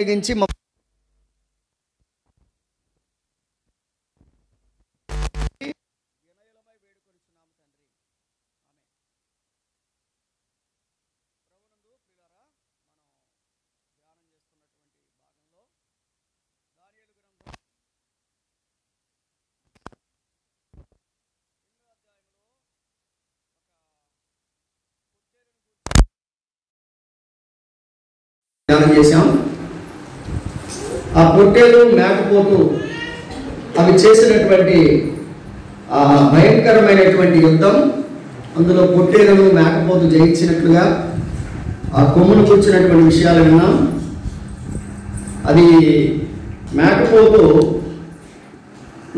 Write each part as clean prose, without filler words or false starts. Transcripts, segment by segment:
కలిగించి ధ్యానం చేశాం. ఆ పొట్టేలు మేకపోతు అవి చేసినటువంటి భయంకరమైనటువంటి యుద్ధం, అందులో పొట్టేలను మేకపోతు జయించినట్లుగా ఆ కొమ్మును కూర్చున్నటువంటి విషయాలు విన్నాం. అది మేకపోతు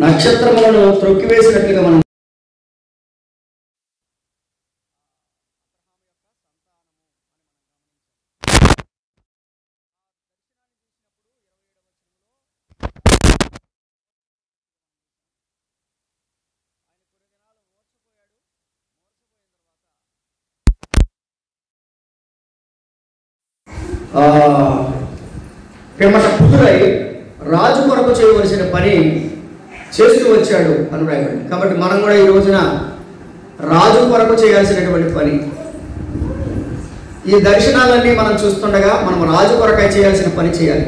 నక్షత్రములను త్రొక్కివేసినట్లుగా మనం పిమ్మట పుదురై రాజు కొరకు చేయవలసిన పని చేస్తూ వచ్చాడు అని రాయబడింది. కాబట్టి మనం కూడా ఈ రోజున రాజు కొరకు చేయాల్సినటువంటి పని, ఈ దర్శనాలన్నీ మనం చూస్తుండగా మనం రాజు కొరకై చేయాల్సిన పని చేయాలి.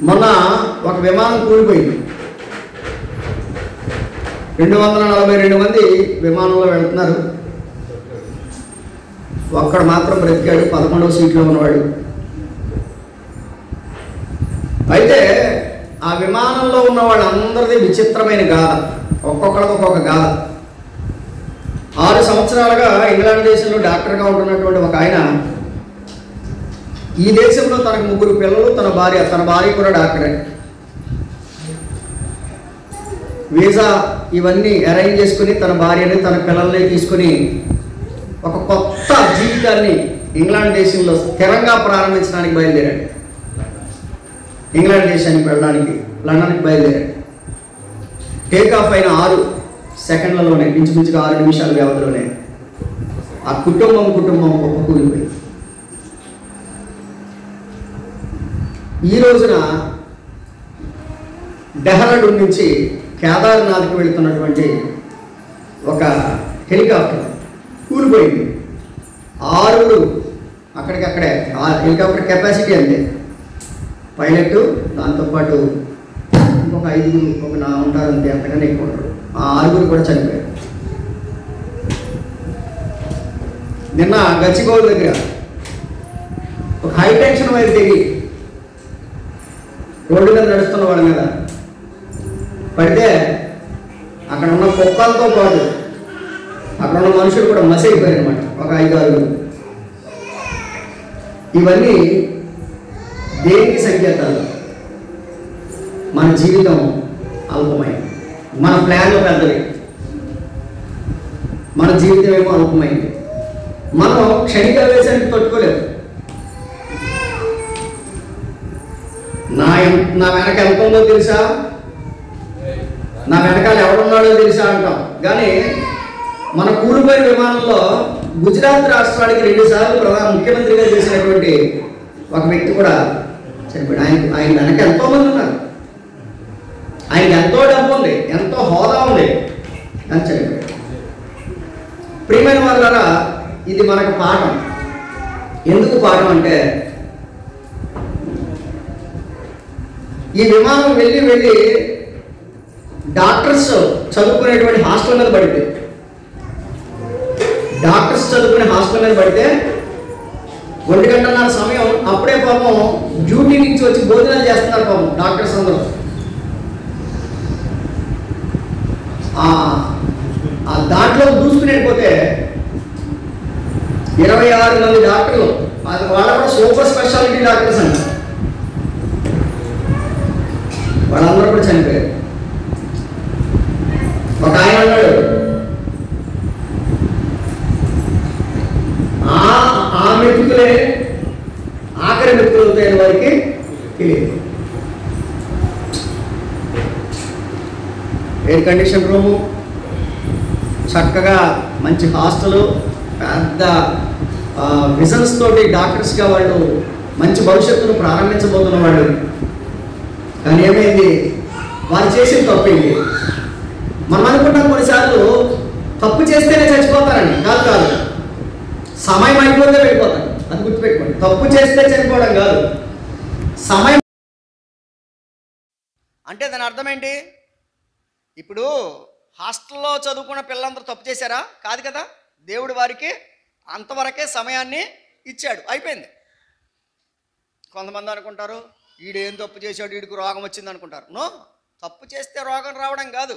మొన్న ఒక విమానం కూలిపోయింది. 242 మంది విమానంలో వెళ్తున్నారు. ఒక్కడు మాత్రం బ్రతికాడు, 11వ సీట్లో ఉన్నవాడు. అయితే ఆ విమానంలో ఉన్న వాళ్ళందరిది విచిత్రమైన గాథ, ఒక్కొక్కరికి ఒక్కొక్క గాథ. 6 సంవత్సరాలుగా ఇంగ్లాండ్ దేశంలో డాక్టర్గా ఉంటున్నటువంటి ఒక ఆయన, ఈ దేశంలో తనకు 3 పిల్లలు, తన భార్య కూడా డాక్టరే. వీసా ఇవన్నీ అరేంజ్ చేసుకుని తన భార్యని తన పిల్లల్ని తీసుకుని ఒక కొత్త జీవితాన్ని ఇంగ్లాండ్ దేశంలో స్థిరంగా ప్రారంభించడానికి బయలుదేరాడు. ఇంగ్లాండ్ దేశానికి వెళ్ళడానికి లండన్కి బయలుదేరాడు. టేక్ ఆఫ్ అయిన 6 సెకండ్లలోనే, ఇంచుమించుగా 6 నిమిషాల వ్యవధిలోనే ఆ కుటుంబం కుప్పకూలిపోయింది. ఈ రోజున డెహ్రాడూన్ నుంచి కేదార్నాథ్కి వెళుతున్నటువంటి ఒక హెలికాప్టర్ కూలిపోయింది. 6 అక్కడికక్కడే. ఆ హెలికాప్టర్ కెపాసిటీ అంతే, పైలట్ దాంతోపాటు ఇంకొక 5 ఉంటారు అంతే, అంతకన్నా ఎక్కువ ఉంటారు. ఆ 6 కూడా చనిపోయారు. నిన్న గచ్చిబౌలి దగ్గర ఒక హై టెన్షన్ వైర్ తెగి రోడ్డు మీద నడుస్తున్న వాళ్ళ మీద పడితే అక్కడ ఉన్న కుక్కలతో పాటు అక్కడ ఉన్న మనుషులు కూడా మసైపోయారు అనమాట, ఒక 5-6. ఇవన్నీ దేనికి సంకేతాలు? మన జీవితం అల్పమైంది, మన ప్లాన్లు పెద్దవి, మన జీవితం ఏమో అల్పమైంది. మనం క్షణిక ఆవేశానికి తట్టుకోలేము. నా వెనక ఎంత ఉందో తెలుసా, నా వెనకాల ఎవడున్నాడో తెలుసా అంటాం. కానీ మన కూలిపోయిన విమానంలో గుజరాత్ రాష్ట్రానికి 2 సార్లు ముఖ్యమంత్రిగా చేసినటువంటి ఒక వ్యక్తి కూడా చనిపోయాడు. ఆయన వెనక ఎంతోమంది ఉన్నారు, ఆయనకి ఎంతో డబ్బు ఉంది, ఎంతో హోదా ఉంది, అని చనిపోయాడు. ప్రియమైన వాళ్ళారా, ఇది మనకు పాఠం. ఎందుకు పాఠం అంటే, ఈ విమానం వెళ్ళి డాక్టర్స్ చదువుకునేటువంటి హాస్టల్ మీద పడితే, డాక్టర్స్ చదువుకునే హాస్టల్ మీద పడితే 1:30 సమయం అప్పుడే పాపం డ్యూటీ నుంచి వచ్చి భోజనాలు చేస్తున్నారు పాపం డాక్టర్స్ అందరూ. ఆ దాంట్లో దూసుకుని వెళ్ళిపోతే 26 మంది డాక్టర్లు, అది వాళ్ళ కూడా సూపర్ స్పెషాలిటీ డాక్టర్స్ అంట, వాళ్ళందరూ కూడా చనిపోయారు. ఒక ఆయన అన్నాడు, ఆ మెతుకులే ఆఖరి మెతుకులు అవుతాయని వారికి తెలియదు. ఎయిర్ కండిషన్ రూము, చక్కగా మంచి హాస్టలు, పెద్ద విజన్స్ తోటి డాక్టర్స్గా వాళ్ళు మంచి భవిష్యత్తును ప్రారంభించబోతున్న వాళ్ళు. కానీ ఏమైంది, వారు చేసిన తప్పేంటి? మనం అనుకుంటాం కొన్నిసార్లు తప్పు చేస్తేనే చచ్చిపోతారని. కాదు, సమయం అయిపోతే వెళ్ళిపోతారు. అది గుర్తుపెట్టుకోండి. తప్పు చేస్తే చనిపోవడం కాదు, సమయం. అంటే దాని అర్థం ఏంటి? ఇప్పుడు హాస్టల్లో చదువుకున్న పిల్లలందరూ తప్పు చేశారా? కాదు కదా. దేవుడు వారికి అంతవరకే సమయాన్ని ఇచ్చాడు, అయిపోయింది. కొంతమంది అనుకుంటారు వీడేం తప్పు చేశాడు, వీడికి రోగం వచ్చింది అనుకుంటారు. నో, తప్పు చేస్తే రోగం రావడం కాదు,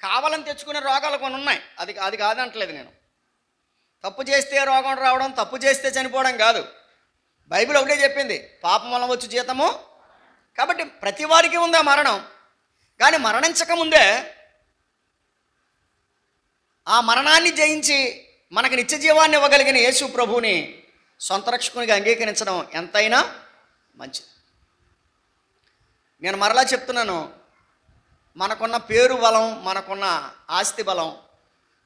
కావాలని తెచ్చుకునే రోగాలు కొన్ని ఉన్నాయి. అది కాదంటలేదు నేను. తప్పు చేస్తే రోగం రావడం, తప్పు చేస్తే చనిపోవడం కాదు. బైబిల్ ఒకటే చెప్పింది, పాపం వల్ల వచ్చు జీతము. కాబట్టి ప్రతి వారికి ఉంది ఆ మరణం. కానీ మరణించకముందే ఆ మరణాన్ని జయించి మనకు నిత్య జీవాన్ని ఇవ్వగలిగిన యేసు ప్రభువుని సొంత రక్షకునిగా అంగీకరించడం ఎంతైనా మంచిది. నేను మరలా చెప్తున్నాను, మనకున్న పేరు బలం, మనకున్న ఆస్తి బలం,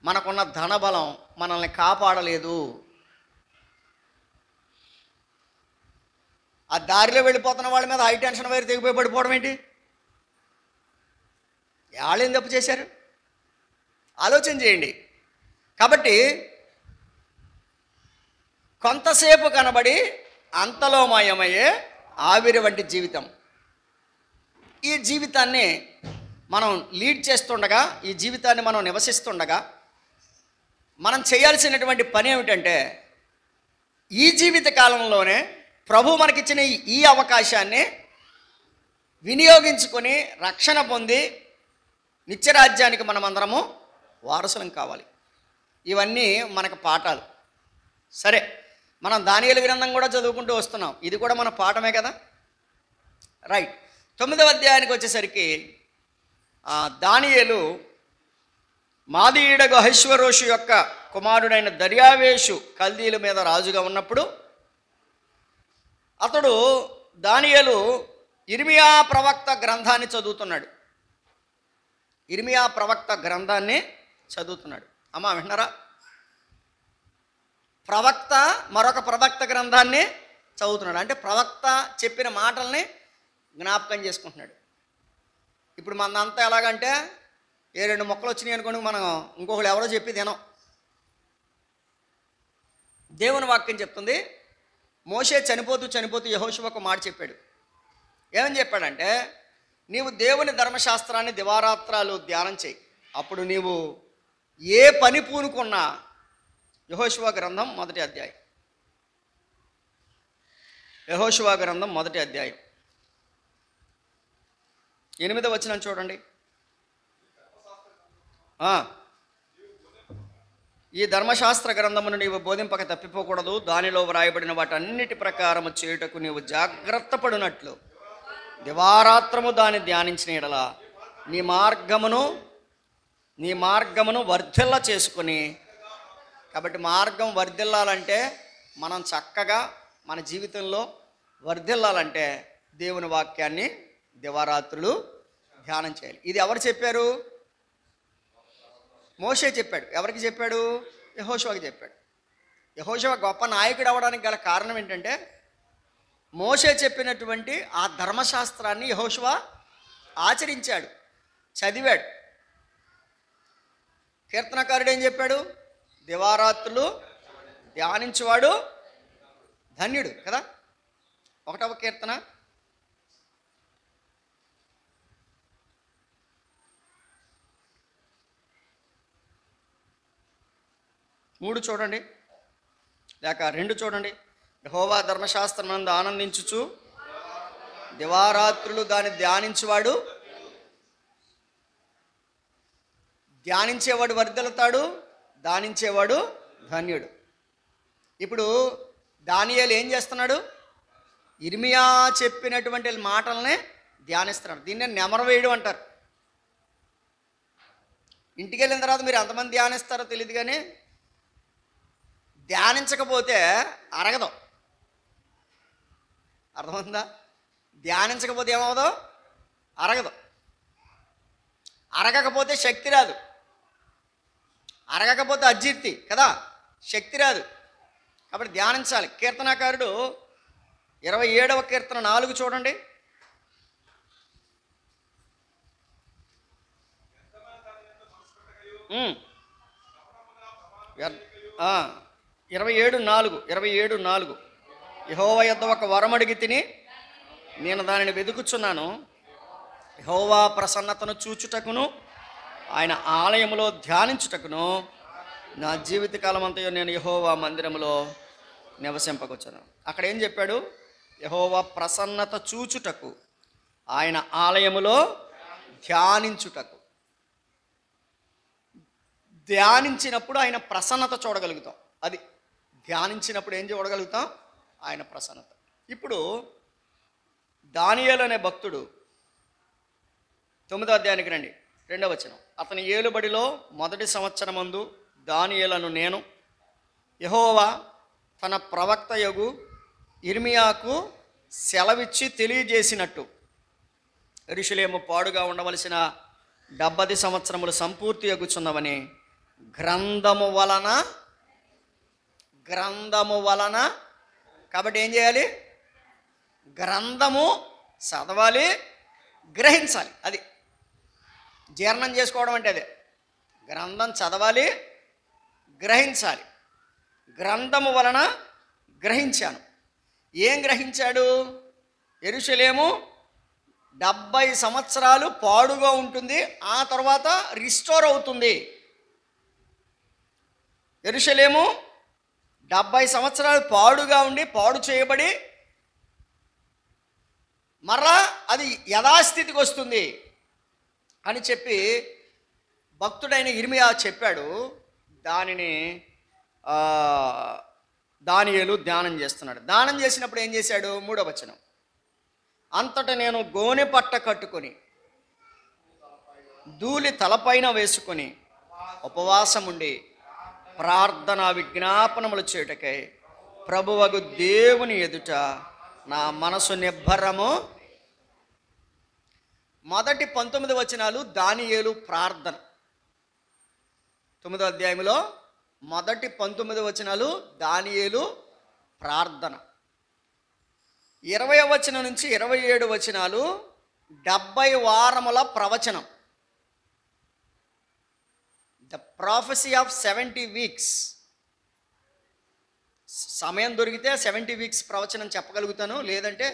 మనకున్న ధన బలం మనల్ని కాపాడలేదు. ఆ దారిలో వెళ్ళిపోతున్న వాళ్ళ మీద హై టెన్షన్ వైర్ తెగిపోయి పడిపోవడం ఏంటి? వాళ్ళేం తప్పు చేశారు? ఆలోచన చేయండి. కాబట్టి కొంతసేపు కనబడి అంతలో మాయమయ్యే ఆవిరి వంటి జీవితం. ఈ జీవితాన్ని మనం లీడ్ చేస్తుండగా, ఈ జీవితాన్ని మనం నివసిస్తుండగా మనం చేయాల్సినటువంటి పని ఏమిటంటే, ఈ జీవిత కాలంలోనే ప్రభు మనకిచ్చిన ఈ అవకాశాన్ని వినియోగించుకొని రక్షణ పొంది నిత్యరాజ్యానికి మనమందరము వారసులం కావాలి. ఇవన్నీ మనకు పాఠాలు. సరే, మనం దానియేలు గ్రంథం కూడా చదువుకుంటూ వస్తున్నాం, ఇది కూడా మన పాఠమే కదా. రైట్. 9వ అధ్యాయానికి వచ్చేసరికి దానియేలు మాదీయుడగు అహష్వేరోషు యొక్క కుమారుడైన దర్యావేషు కల్దీల మీద రాజుగా ఉన్నప్పుడు అతడు దానియేలు ఇర్మియా ప్రవక్త గ్రంథాన్ని చదువుతున్నాడు. ఇర్మియా ప్రవక్త గ్రంథాన్ని చదువుతున్నాడు. అమ్మా విన్నారా? ప్రవక్త మరొక ప్రవక్త గ్రంథాన్ని చదువుతున్నాడు. అంటే ప్రవక్త చెప్పిన మాటల్ని జ్ఞాపకం చేసుకుంటున్నాడు. ఇప్పుడు మనంతా ఎలాగంటే, ఏ 2 మొక్కలు వచ్చినాయి అనుకోండి, మనం ఇంకొకళ్ళు ఎవరో చెప్పి తినం. దేవుని వాక్యం చెప్తుంది, మోషే చనిపోతూ యెహోషువకు మాట చెప్పాడు. ఏమని చెప్పాడంటే, నీవు దేవుని ధర్మశాస్త్రాన్ని దివారాత్రాలు ధ్యానం చేయి, అప్పుడు నీవు ఏ పని పూనుకున్నా. యెహోషువ గ్రంథం 1వ అధ్యాయం. యెహోషువ గ్రంథం 1వ అధ్యాయం 8వ వచనం చూడండి. ఈ ధర్మశాస్త్ర గ్రంథమును నీవు బోధింపక తప్పిపోకూడదు, దానిలో వ్రాయబడిన వాటన్నిటి ప్రకారము చేయుటకు నీవు జాగ్రత్త పడినట్లు దివారాత్రము దాన్ని ధ్యానించిన యెడల నీ మార్గమును వర్ధిల్ల చేసుకొని. కాబట్టి మార్గం వర్ధిల్లాలంటే, మనం చక్కగా మన జీవితంలో వర్ధిల్లాలంటే దేవుని వాక్యాన్ని దివారాత్రులు ధ్యానం చేయాలి. ఇది ఎవరు చెప్పారు? మోషే చెప్పాడు. ఎవరికి చెప్పాడు? యెహోషువకి చెప్పాడు. యెహోషువ గొప్ప నాయకుడు అవ్వడానికి గల కారణం ఏంటంటే, మోషే చెప్పినటువంటి ఆ ధర్మశాస్త్రాన్ని యెహోషువ ఆచరించాడు, చదివాడు. కీర్తనకారుడు ఏం చెప్పాడు? దివారాత్రులు ధ్యానించువాడు ధన్యుడు కదా. 1వ కీర్తన 3 చూడండి, లేక 2 చూడండి. యెహోవా ధర్మశాస్త్రమందు ఆనందించుచు దివారాత్రులు దాన్ని ధ్యానించేవాడు వర్ధిల్లుతాడు, ధ్యానించేవాడు ధన్యుడు. ఇప్పుడు దానియేలు ఏం చేస్తున్నాడు? ఇర్మియా చెప్పినటువంటి మాటలనే ధ్యానిస్తున్నాడు. దీన్నే నెమరు వేయడం అంటారు. ఇంటికి వెళ్ళిన తర్వాత మీరు ఎంతమంది ధ్యానిస్తారో తెలియదు, కానీ ధ్యానించకపోతే అరగదు. అర్థమవుతుందా? ధ్యానించకపోతే ఏమవుదో? అరగదు. అరగకపోతే శక్తి రాదు, అరగకపోతే అజీర్తి కదా, శక్తి రాదు. కాబట్టి ధ్యానించాలి. కీర్తనాకారుడు 27వ కీర్తన 4 చూడండి. ఆ, 27:4 యెహోవా యొద్ద ఒక వరం అడిగి తిని నేను దానిని వెదుకుచున్నాను. యెహోవా ప్రసన్నతను చూచుటకును ఆయన ఆలయములో ధ్యానించుటకును నా జీవితకాలం అంతయో నేను యెహోవా మందిరములో నివసింపకొచ్చాను. అక్కడ ఏం చెప్పాడు? యెహోవా ప్రసన్నత చూచుటకు, ఆయన ఆలయములో ధ్యానించుటకు. ధ్యానించినప్పుడు ఆయన ప్రసన్నత చూడగలుగుతాం. అది ధ్యానించినప్పుడు ఏం చూడగలుగుతాం? ఆయన ప్రసన్నత. ఇప్పుడు దానియేలు అనే భక్తుడు 9వ అధ్యాయానికి రండి, 2వ వచనం. అతని ఏలుబడిలో మొదటి సంవత్సరమందు దానియేలను నేను యెహోవా తన ప్రవక్త యగు ఇర్మియాకు సెలవిచ్చి తెలియజేసినట్టు యెరూషలేము పాడుగా ఉండవలసిన 70 సంవత్సరములు సంపూర్తి యగుచున్నవని గ్రంథము వలన. కాబట్టి ఏం చేయాలి? గ్రంథము చదవాలి, గ్రహించాలి. అది జీర్ణం చేసుకోవడం అంటే అదే. గ్రంథం చదవాలి, గ్రహించాలి. గ్రంథము వలన గ్రహించాను. ఏం గ్రహించాడు? యెరూషలేము 70 సంవత్సరాలు పాడుగా ఉంటుంది, ఆ తర్వాత రిస్టోర్ అవుతుంది. యెరూషలేము 70 సంవత్సరాలు పాడుగా ఉండి, పాడు చేయబడి మరలా అది యథాస్థితికి వస్తుంది అని చెప్పి భక్తుడైన ఇర్మియా చెప్పాడు. దానిని దానియేలు ధ్యానం చేస్తున్నాడు. ధ్యానం చేసినప్పుడు ఏం చేశాడు? 3వ వచనం. అంతటా నేను గోనె పట్ట కట్టుకొని ధూళి తలపైన వేసుకొని ఉపవాసం ఉండి ప్రార్థన విజ్ఞాపనములు చేయుటకై ప్రభువగు దేవుని ఎదుట నా మనసు నిబ్బరము. మొదటి 19 వచనాలు దానియేలు ప్రార్థన. 9వ అధ్యాయంలో మొదటి 19 వచనాలు దానియేలు ప్రార్థన. 20వ వచనం నుంచి 27 వచనాలు 70 వారముల ప్రవచనం. The prophecy of 70 weeks. సమయం దొరికితే 70 వీక్స్ ప్రవచనం చెప్పగలుగుతాను, లేదంటే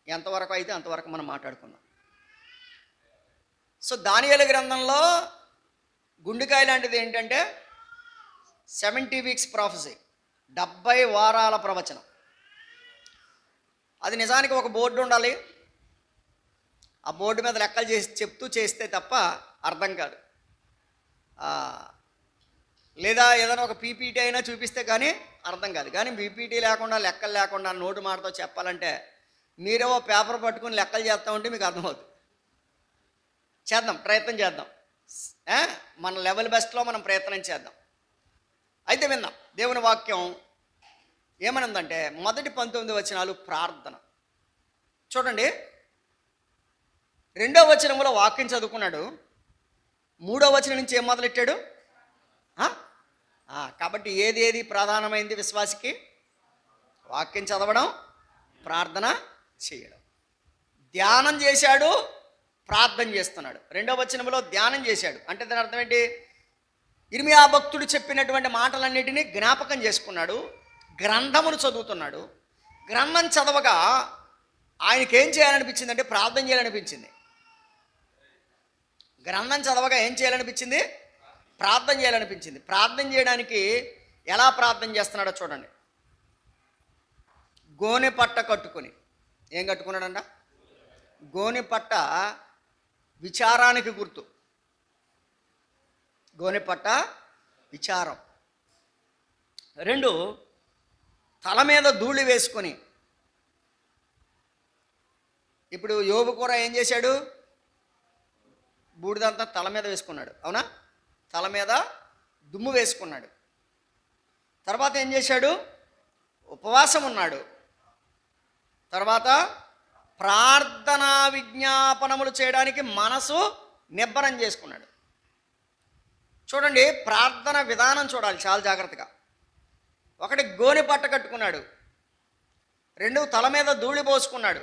ఎంతవరకు అయితే అంతవరకు మనం మాట్లాడుకుందాం. సో దానియేలు గ్రంథంలో గుండెకాయ లాంటిది ఏంటంటే 70 వీక్స్ ప్రాఫెసీ, 70 వారాల ప్రవచనం. అది నిజానికి ఒక బోర్డు ఉండాలి. ఆ బోర్డు మీద లెక్కలు చెప్తూ చేస్తే తప్ప అర్థం కాదు. లేదా ఏదైనా ఒక పీపీటీ అయినా చూపిస్తే కానీ అర్థం కాదు. కానీ పీపీటీ లేకుండా, లెక్కలు లేకుండా నోటు మాటతో చెప్పాలంటే మీరేవో పేపర్ పట్టుకుని లెక్కలు చేస్తూ ఉంటే మీకు అర్థమవుతుంది. చేద్దాం, ప్రయత్నం చేద్దాం. మన లెవెల్ బెస్ట్లో మనం ప్రయత్నం చేద్దాం. అయితే విందాం. దేవుని వాక్యం ఏమనుందంటే మొదటి 19 వచనాలు ప్రార్థన. చూడండి, 2వ వచనంలో వాక్యం చదువుకున్నాడు. 3వ వచనం నుంచి ఏం మొదలెట్టాడు? కాబట్టి ఏది ప్రధానమైంది విశ్వాసికి? వాక్యం చదవడం, ప్రార్థన చేయడం. ధ్యానం చేశాడు, ప్రార్థన చేస్తున్నాడు. 2వ వచనంలో ధ్యానం చేశాడు అంటే దాని అర్థం ఏంటి? ఇర్మియా భక్తుడు చెప్పినటువంటి మాటలన్నిటినీ జ్ఞాపకం చేసుకున్నాడు, గ్రంథమును చదువుతున్నాడు. గ్రంథం చదవగా ఆయనకి ఏం చేయాలనిపించింది అంటే ప్రార్థన చేయాలనిపించింది. గ్రంథం చదవగా ఏం చేయాలనిపించింది? ప్రార్థన చేయాలనిపించింది. ప్రార్థన చేయడానికి ఎలా ప్రార్థన చేస్తున్నాడో చూడండి. గోనె పట్ట కట్టుకొని, ఏం కట్టుకున్నాడంట? గోనె పట్ట విచారానికి గుర్తు. గోనె పట్ట విచారం. 2, తల మీద ధూళి వేసుకొని. ఇప్పుడు యోబు కూడా ఏం చేశాడు? బూడిదంతా తల మీద వేసుకున్నాడు, అవునా? తల మీద దుమ్ము వేసుకున్నాడు. తర్వాత ఏం చేశాడు? ఉపవాసం ఉన్నాడు. తర్వాత ప్రార్థనా విజ్ఞాపనములు చేయడానికి మనసు నిబ్బరం చేసుకున్నాడు. చూడండి, ప్రార్థన విధానం చూడాలి చాలా జాగ్రత్తగా. 1, గోనె పట్ట కట్టుకున్నాడు. 2, తల మీద ధూళి పోసుకున్నాడు.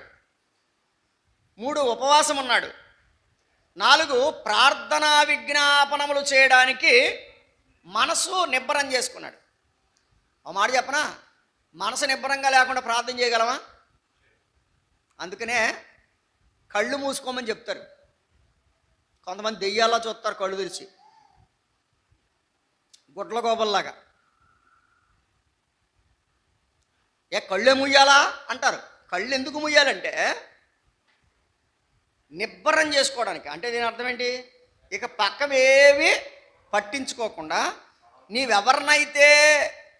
3, ఉపవాసం ఉన్నాడు. 4, ప్రార్థనా విజ్ఞాపనములు చేయడానికి మనసు నిబ్బరం చేసుకున్నాడు. ఒక మాట చెప్పనా? మనసు నిబ్బరంగా లేకుండా ప్రార్థన చేయగలమా? అందుకనే కళ్ళు మూసుకోమని చెప్తారు. కొంతమంది దెయ్యాలా చూస్తారు కళ్ళు తెరిచి, గుడ్ల గోబల్లాగా. కళ్ళే ముయ్యాలా అంటారు. కళ్ళు ఎందుకు ముయ్యాలంటే నిబ్బరం చేసుకోవడానికి. అంటే దీని అర్థం ఏంటి? ఇక పక్కవేవి పట్టించుకోకుండా నీవెవరినైతే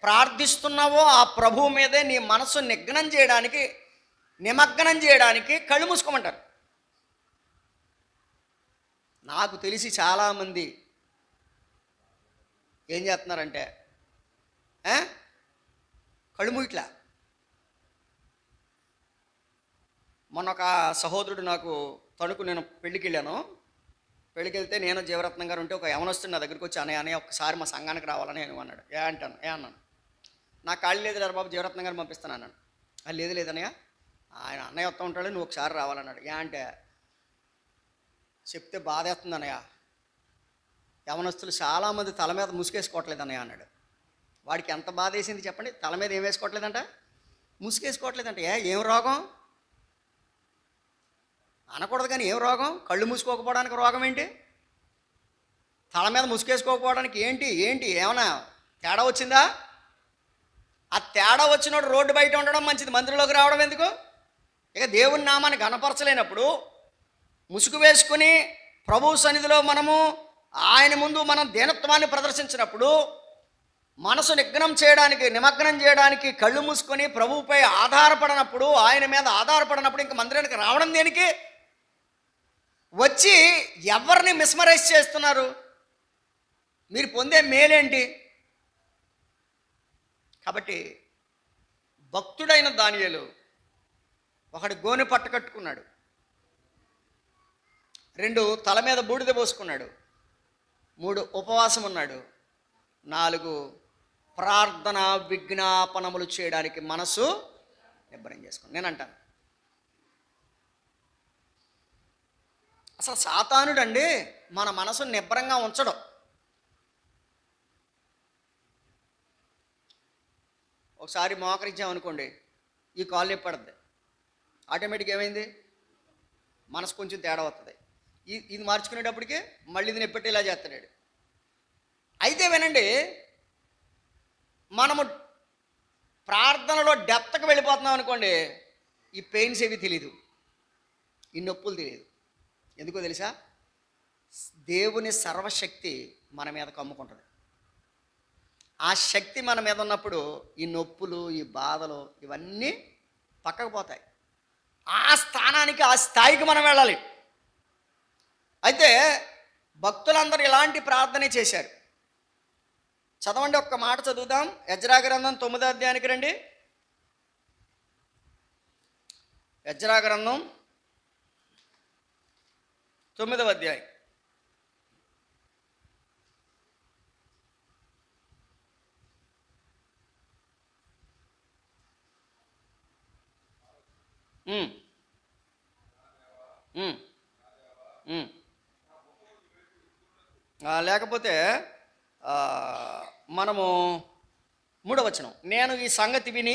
ప్రార్థిస్తున్నావో ఆ ప్రభువు మీదే నీ మనసు నిమగ్నం చేయడానికి కళ్ళు మూసుకోమంటారు. నాకు తెలిసి చాలామంది ఏం చేస్తున్నారంటే కళ్ళు మూయట్లా. మొన్న ఒక సహోదరుడు నాకు తణుకు, నేను పెళ్ళికి వెళ్ళాను. పెళ్ళికి వెళ్తే నేను జీవరత్నం గారు ఉంటే ఒక యవనొస్తున్న నా దగ్గరికి వచ్చి అన్నయ్య ఒక్కసారి మా సంఘానికి రావాలని నేను అన్నాడు. అన్నాను, నాకు ఖాళీ లేదు బాబు, జీవరత్నం గారు పంపిస్తాను అన్నాను. లేదన్నయ్య, ఆయన అన్నయ్య వస్తూ ఉంటాడు, నువ్వు ఒకసారి రావాలన్నాడు. అంటే చెప్తే బాధేస్తుంది అన్నయ్య, యవనస్తులు చాలామంది తల మీద ముసుకేసుకోవట్లేదు అన్నయ్య అన్నాడు. వాడికి ఎంత బాధ వేసింది చెప్పండి? తల మీద ఏం వేసుకోవట్లేదంట? ముసుకేసుకోవట్లేదంట. ఏం రోగం అనకూడదు కానీ ఏం రోగం? కళ్ళు మూసుకోకపోవడానికి రోగం ఏంటి? తల మీద ముసుకేసుకోకపోవడానికి ఏంటి ఏమైనా తేడా వచ్చిందా? ఆ తేడా వచ్చినోడు రోడ్డు బయట ఉండడం మంచిది, మందిరంలోకి రావడం ఎందుకు? ఇక దేవుని నామాన్ని గణపరచలేనప్పుడు ముసుగు వేసుకుని ప్రభు సన్నిధిలో మనము ఆయన ముందు మనం దీనత్వాన్ని ప్రదర్శించినప్పుడు, మనసు నిమగ్నం చేయడానికి కళ్ళు మూసుకొని ప్రభువుపై ఆధారపడినప్పుడు, ఆయన మీద ఆధారపడినప్పుడు ఇంక మందిరానికి రావడం దేనికి? వచ్చి ఎవరిని మిస్మరైజ్ చేస్తున్నారు? మీరు పొందే మేలేంటి? కాబట్టి భక్తుడైన దానియేలు 1 గోనె పట్ట కట్టుకున్నాడు. 2 తల మీద బూడిద పోసుకున్నాడు. 3 ఉపవాసం ఉన్నాడు. 4 ప్రార్థన విజ్ఞాపనములు చేయడానికి మనసు నిబ్బరం చేసుకున్నాడు. నేను అంటాను, అసలు సాతానుడు అండి మన మనసును నిబ్బరంగా ఉంచడం. ఒకసారి మోకరించామనుకోండి, ఈ కాలు నొప్పి ఆటోమేటిక్గా ఏమైంది? మనసు కొంచెం తేడా వస్తుంది. ఇది మార్చుకునేటప్పటికి మళ్ళీ ఇది నొప్పెట్టి ఇలా చేస్తున్నాడు. అయితే వినండి, మనము ప్రార్థనలో డెప్త్కి వెళ్ళిపోతున్నాం అనుకోండి, ఈ పెయిన్స్ ఏవి తెలీదు, ఈ నొప్పులు తెలియదు. ఎందుకో తెలుసా? దేవుని సర్వశక్తి మన మీద కమ్ముకుంటుంది. ఆ శక్తి మన మీద ఉన్నప్పుడు ఈ నొప్పులు, ఈ బాధలు ఇవన్నీ పక్కకు పోతాయి. ఆ స్థాయికి మనం వెళ్ళాలి. అయితే భక్తులందరూ ఇలాంటి ప్రార్థనే చేశారు. చదవండి, ఒక్క మాట చదువుదాం. ఎజ్రా గ్రంథం 9వ అధ్యాయానికి రండి. ఎజ్రా గ్రంథం 9వ అధ్యాయం. లేకపోతే మనము 3వ వచనం, నేను ఈ సంగతి విని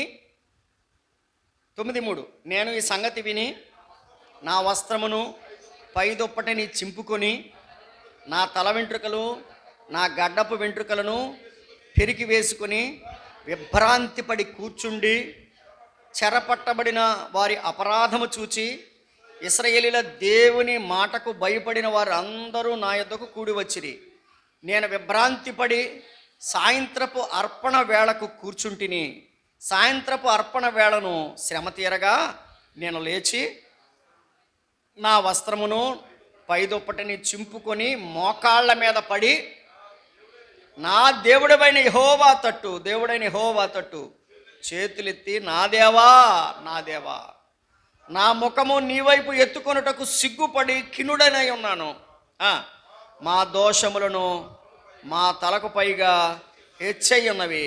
9:3, నేను ఈ సంగతి విని నా వస్త్రమును పై దుప్పటిని చింపుకొని నా తల వెంట్రుకలు, నా గడ్డపు వెంట్రుకలను పెరికి వేసుకుని విభ్రాంతి పడి కూర్చుండి, చెరపట్టబడిన వారి అపరాధము చూచి ఇశ్రాయేలీయుల దేవుని మాటకు భయపడిన వారు అందరూ నా యొద్దకు కూడి వచ్చిరి. నేను విభ్రాంతి పడి సాయంత్రపు అర్పణ వేళకు కూర్చుంటిని. సాయంత్రపు అర్పణ వేళను శ్రమ తీరగా నేను లేచి నా వస్త్రమును పైదుప్పటిని చింపుకొని మోకాళ్ళ మీద పడి నా దేవుడైన యెహోవా తట్టు చేతులెత్తి, నా దేవా నా ముఖము నీ వైపు ఎత్తుకొనుటకు సిగ్గుపడి కిన్నుడనై ఉన్నాను. మా దోషములను మా తలకు పైగా హెచ్చయి ఉన్నవి.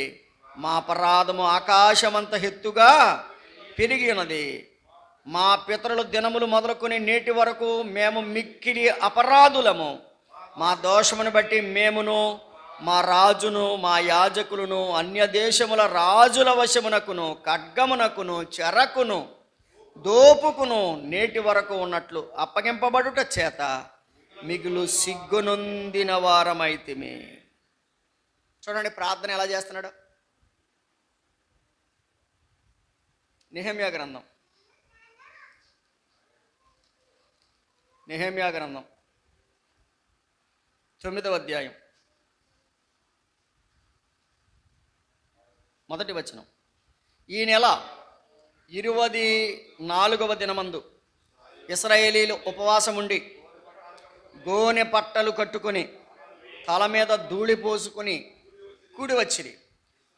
మా అపరాధము ఆకాశమంత ఎత్తుగా పెరిగి ఉన్నది. మా పితరుల దినములు మొదలుకొని నేటి వరకు మేము మిక్కిలి అపరాధులము. మా దోషమును బట్టి మేమును, మా రాజును, మా యాజకులను అన్య దేశముల రాజుల వశమునకును, ఖడ్గమునకును, చెరకును, దోపుకును నేటి వరకు ఉన్నట్లు అప్పగింపబడుట చేత మిగులు సిగ్గునొందిన వారమైతిమి. చూడండి ప్రార్థన ఎలా చేస్తున్నాడు. నెహెమ్యా గ్రంథం 9వ అధ్యాయం 1వ వచనం. ఈ నెల 24వ దినమందు ఇశ్రాయేలీలు ఉపవాసముండి గోనె పట్టలు కట్టుకొని తల మీద ధూళి పోసుకొని కూడి వచ్చిరి.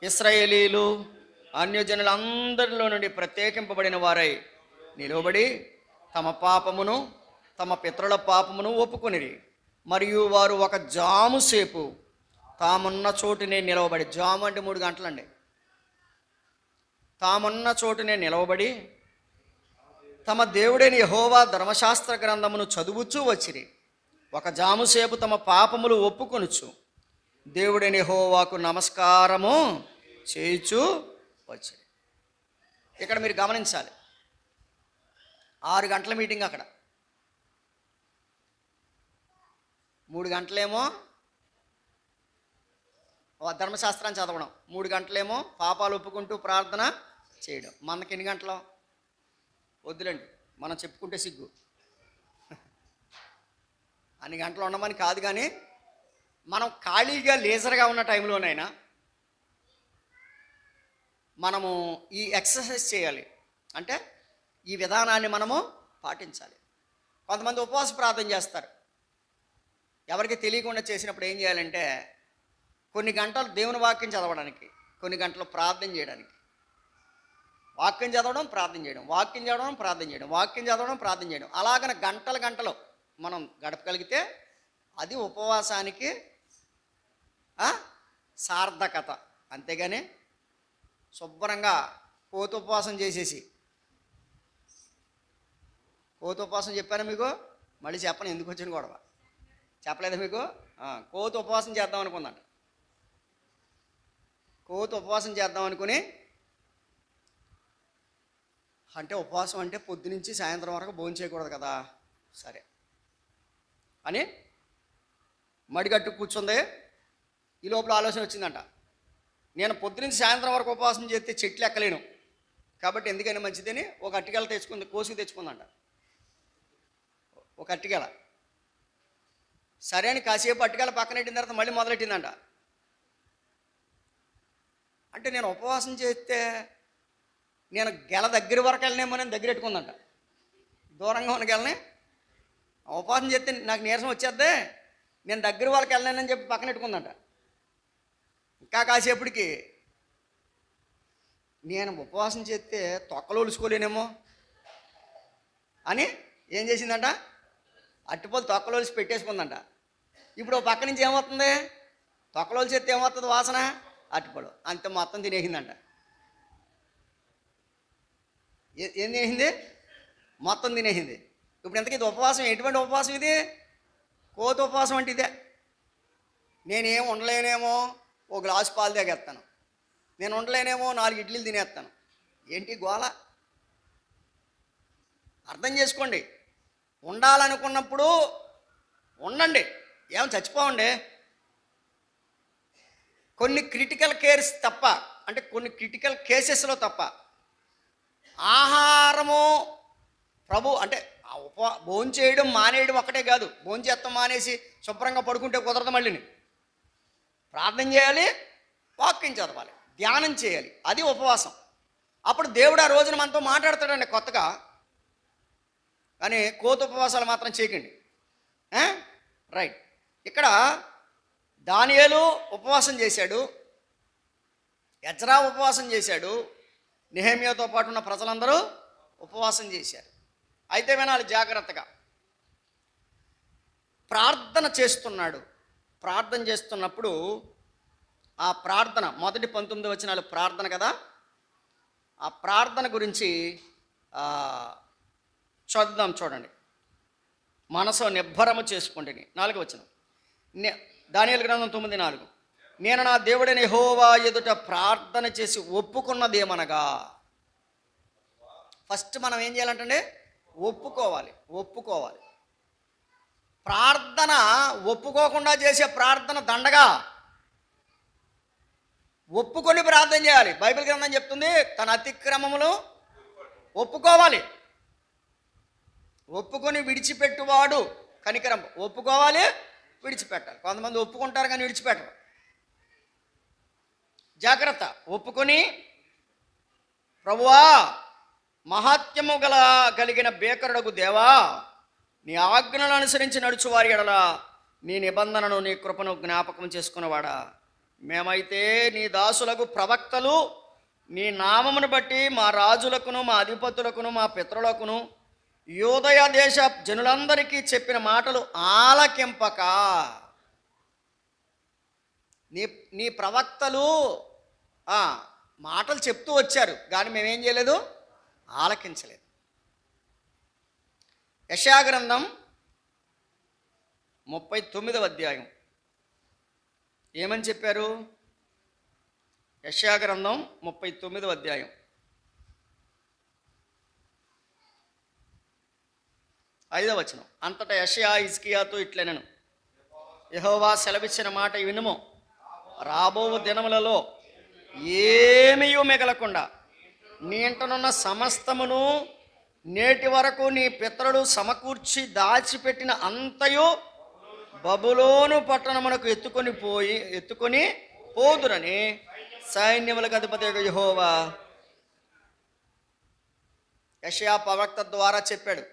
ఇశ్రాయేలీలు అన్యజనులందరిలో నుండి ప్రత్యేకింపబడిన వారై నిలవబడి తమ పాపమును, తమ పితరుల పాపమును ఒప్పుకొనిరి. మరియు వారు ఒక జాము సేపు తామున్న చోటునే నిలవబడి, జాము అంటే 3 గంటలండి, తామున్న చోటునే నిలవబడి తమ దేవుడైన యెహోవా ధర్మశాస్త్ర గ్రంథమును చదువుచూ వచ్చిరి. ఒక జాము సేపు తమ పాపములు ఒప్పుకొనుచు దేవుడైన యెహోవాకు నమస్కారము చేయుచూ వచ్చిరి. ఇక్కడ మీరు గమనించాలి, 6 గంటల మీటింగ్ అక్కడ. 3 గంటలేమో ధర్మశాస్త్రాన్ని చదవడం, 3 గంటలేమో పాపాలు ఒప్పుకుంటూ ప్రార్థన చేయడం. మనకి ఎన్ని గంటలు వద్దులండి, మనం చెప్పుకుంటే సిగ్గు. అన్ని గంటలు ఉండమని కాదు, కానీ మనం ఖాళీగా లేజర్గా ఉన్న టైంలోనైనా మనము ఈ ఎక్సర్సైజ్ చేయాలి. అంటే ఈ విధానాన్ని మనము పాటించాలి. కొంతమంది ఉపవాస ప్రార్థన చేస్తారు. ఎవరికి తెలియకుండా చేసినప్పుడు ఏం చేయాలంటే, కొన్ని గంటలు దేవుని వాక్యం చదవడానికి, కొన్ని గంటలు ప్రార్థన చేయడానికి. వాక్యం చదవడం, ప్రార్థన చేయడం, వాక్యం చదవడం, ప్రార్థన చేయడం, వాక్యం చదవడం, ప్రార్థన చేయడం, అలాగన గంటలు మనం గడపగలిగితే అది ఉపవాసానికి సార్థకత. అంతేగాని శుభ్రంగా కోతి ఉపవాసం చేసేసి, కోతి ఉపవాసం చెప్పాను మీకు, మళ్ళీ చెప్పను ఎందుకు వచ్చిన గొడవ, చెప్పలేదా మీకు? కోతి ఉపవాసం చేద్దాం అనుకుందంట. కోతి ఉపవాసం చేద్దాం అనుకుని, అంటే ఉపవాసం అంటే పొద్దునుంచి సాయంత్రం వరకు భోజనం చేయకూడదు కదా, సరే అని మడిగట్టు కూర్చుంది. ఈ లోపల ఆలోచన వచ్చిందంట, నేను పొద్దునుంచి సాయంత్రం వరకు ఉపవాసం చేస్తే చెట్లు ఎక్కలేను, కాబట్టి ఎందుకైనా మంచిదని ఒక అట్టికెల తెచ్చుకుంది, కోసుకు తెచ్చుకుందంట ఒక అట్టికెల. సరే అని కాసేపు అట్టికెల పక్కన పెట్టిన తర్వాత మళ్ళీ మొదలెట్టిందంట. అంటే నేను ఉపవాసం చేస్తే నేను గెల దగ్గర వరకు వెళ్ళనేమో నేను దగ్గర పెట్టుకుందంట. దూరంగా ఉన్న గెలని ఉపవాసం చేస్తే నాకు నీరసం వచ్చేద్దే, నేను దగ్గర వరకు వెళ్ళలేనని చెప్పి పక్కన పెట్టుకుందంట. ఇంకా కాసేపటికి నేను ఉపవాసం చేస్తే తొక్కలు ఒలుసుకోలేనేమో అని ఏం చేసిందంట, అట్టిపోలు తొక్కలు ఒలిసి పెట్టేసుకుందంట. ఇప్పుడు పక్క నుంచి ఏమవుతుంది, తొక్కలు ఒలిసి చేస్తే ఏమవుతుంది వాసన, అట్టిపళ్ళు అంత మొత్తం తినేసిందంట. ఏం తినేసింది, మొత్తం తినేసింది. ఇప్పుడు ఇంతకీ ఇది ఉపవాసం, ఎటువంటి ఉపవాసం ఇది? కోతి ఉపవాసం అంటే ఇదే. నేనేం ఉండలేనేమో ఓ గ్లాసు పాలు తాగేస్తాను, నేను ఉండలేనేమో 4 ఇడ్లీలు తినేస్తాను. ఏంటి గోల? అర్థం చేసుకోండి. ఉండాలనుకున్నప్పుడు ఉండండి, ఏమో చచ్చిపోవండి. కొన్ని క్రిటికల్ కేర్స్ తప్ప, అంటే కొన్ని క్రిటికల్ కేసెస్లో తప్ప ఆహారము ప్రభు అంటే భోజనం చేయడం మానేయడం ఒకటే కాదు. భోజనం చేస్తాం మానేసి శుభ్రంగా పడుకుంటే కుదరదు. మళ్ళీని ప్రార్థన చేయాలి, వాక్యం చదవాలి, ధ్యానం చేయాలి, అది ఉపవాసం. అప్పుడు దేవుడు ఆ రోజున మనతో మాట్లాడతాడండి కొత్తగా. కానీ కోత ఉపవాసాలు మాత్రం చేయకండి. రైట్. ఇక్కడ దానియేలు ఉపవాసం చేశాడు, ఎజ్రా ఉపవాసం చేశాడు, నెహెమ్యాతో పాటు ఉన్న ప్రజలందరూ ఉపవాసం చేశారు. అయితే వినాలి జాగ్రత్తగా. ప్రార్థన చేస్తున్నాడు. ప్రార్థన చేస్తున్నప్పుడు ఆ ప్రార్థన మొదటి 19 వచనాలు ప్రార్థన కదా, ఆ ప్రార్థన గురించి చదువుదాం. చూడండి. మనసు నిబ్బరము చేసుకోండి. 4వ వచనం, దానియేలు గ్రంథం 9:4. నేను నా దేవుడైన యెహోవా ఎదుట ప్రార్థన చేసి ఒప్పుకున్నదేమనగా. ఫస్ట్ మనం ఏం చేయాలంటే ఒప్పుకోవాలి. ప్రార్థన ఒప్పుకోకుండా చేసే ప్రార్థన దండగా. ఒప్పుకొని ప్రార్థన చేయాలి. బైబిల్ గ్రంథం చెప్తుంది తన అతిక్రమములు ఒప్పుకోవాలి. ఒప్పుకొని విడిచిపెట్టువాడు కనికరం. ఒప్పుకోవాలి, విడిచిపెట్టాలి. కొంతమంది ఒప్పుకుంటారు కానీ విడిచిపెట్టరు. జాగ్రత్త. ఒప్పుకొని ప్రభువా, మహాత్మ్యము కలిగిన బేకరుడగు దేవా, నీ ఆజ్ఞలను అనుసరించి నడుచువారి ఎడల నీ నిబంధనను నీ కృపను జ్ఞాపకం చేసుకున్నవాడా, మేమైతే నీ దాసులకు ప్రవక్తలు నీ నామమును బట్టి మా రాజులకును మా అధిపతులకును మా పితరులకును యూదయ దేశ జనులందరికీ చెప్పిన మాటలు ఆలకింపక. నీ ప్రవక్తలు మాటలు చెప్తూ వచ్చారు కానీ మేమేం చేయలేదు, ఆలకించలేదు. యెషయా గ్రంథం 39వ అధ్యాయం ఏమని చెప్పారు? యెషయా గ్రంథం 39వ అధ్యాయం 5వ వచనం. అంతటా యెషయా హిజ్కియాతో ఇట్లనెను, యెహోవా సెలవిచ్చిన మాట వినుము. రాబో దినములలో ఏమీయూ మిగలకుండా నీ ఇంటనున్న సమస్తమును నేటి వరకు నీ పితరులు సమకూర్చి దాచిపెట్టిన అంతయు బబులోను పట్టణమునకు ఎత్తుకొని పోదురని సైన్యములకు అధిపతి యెహోవా యెషయా ప్రవక్త ద్వారా చెప్పాడు.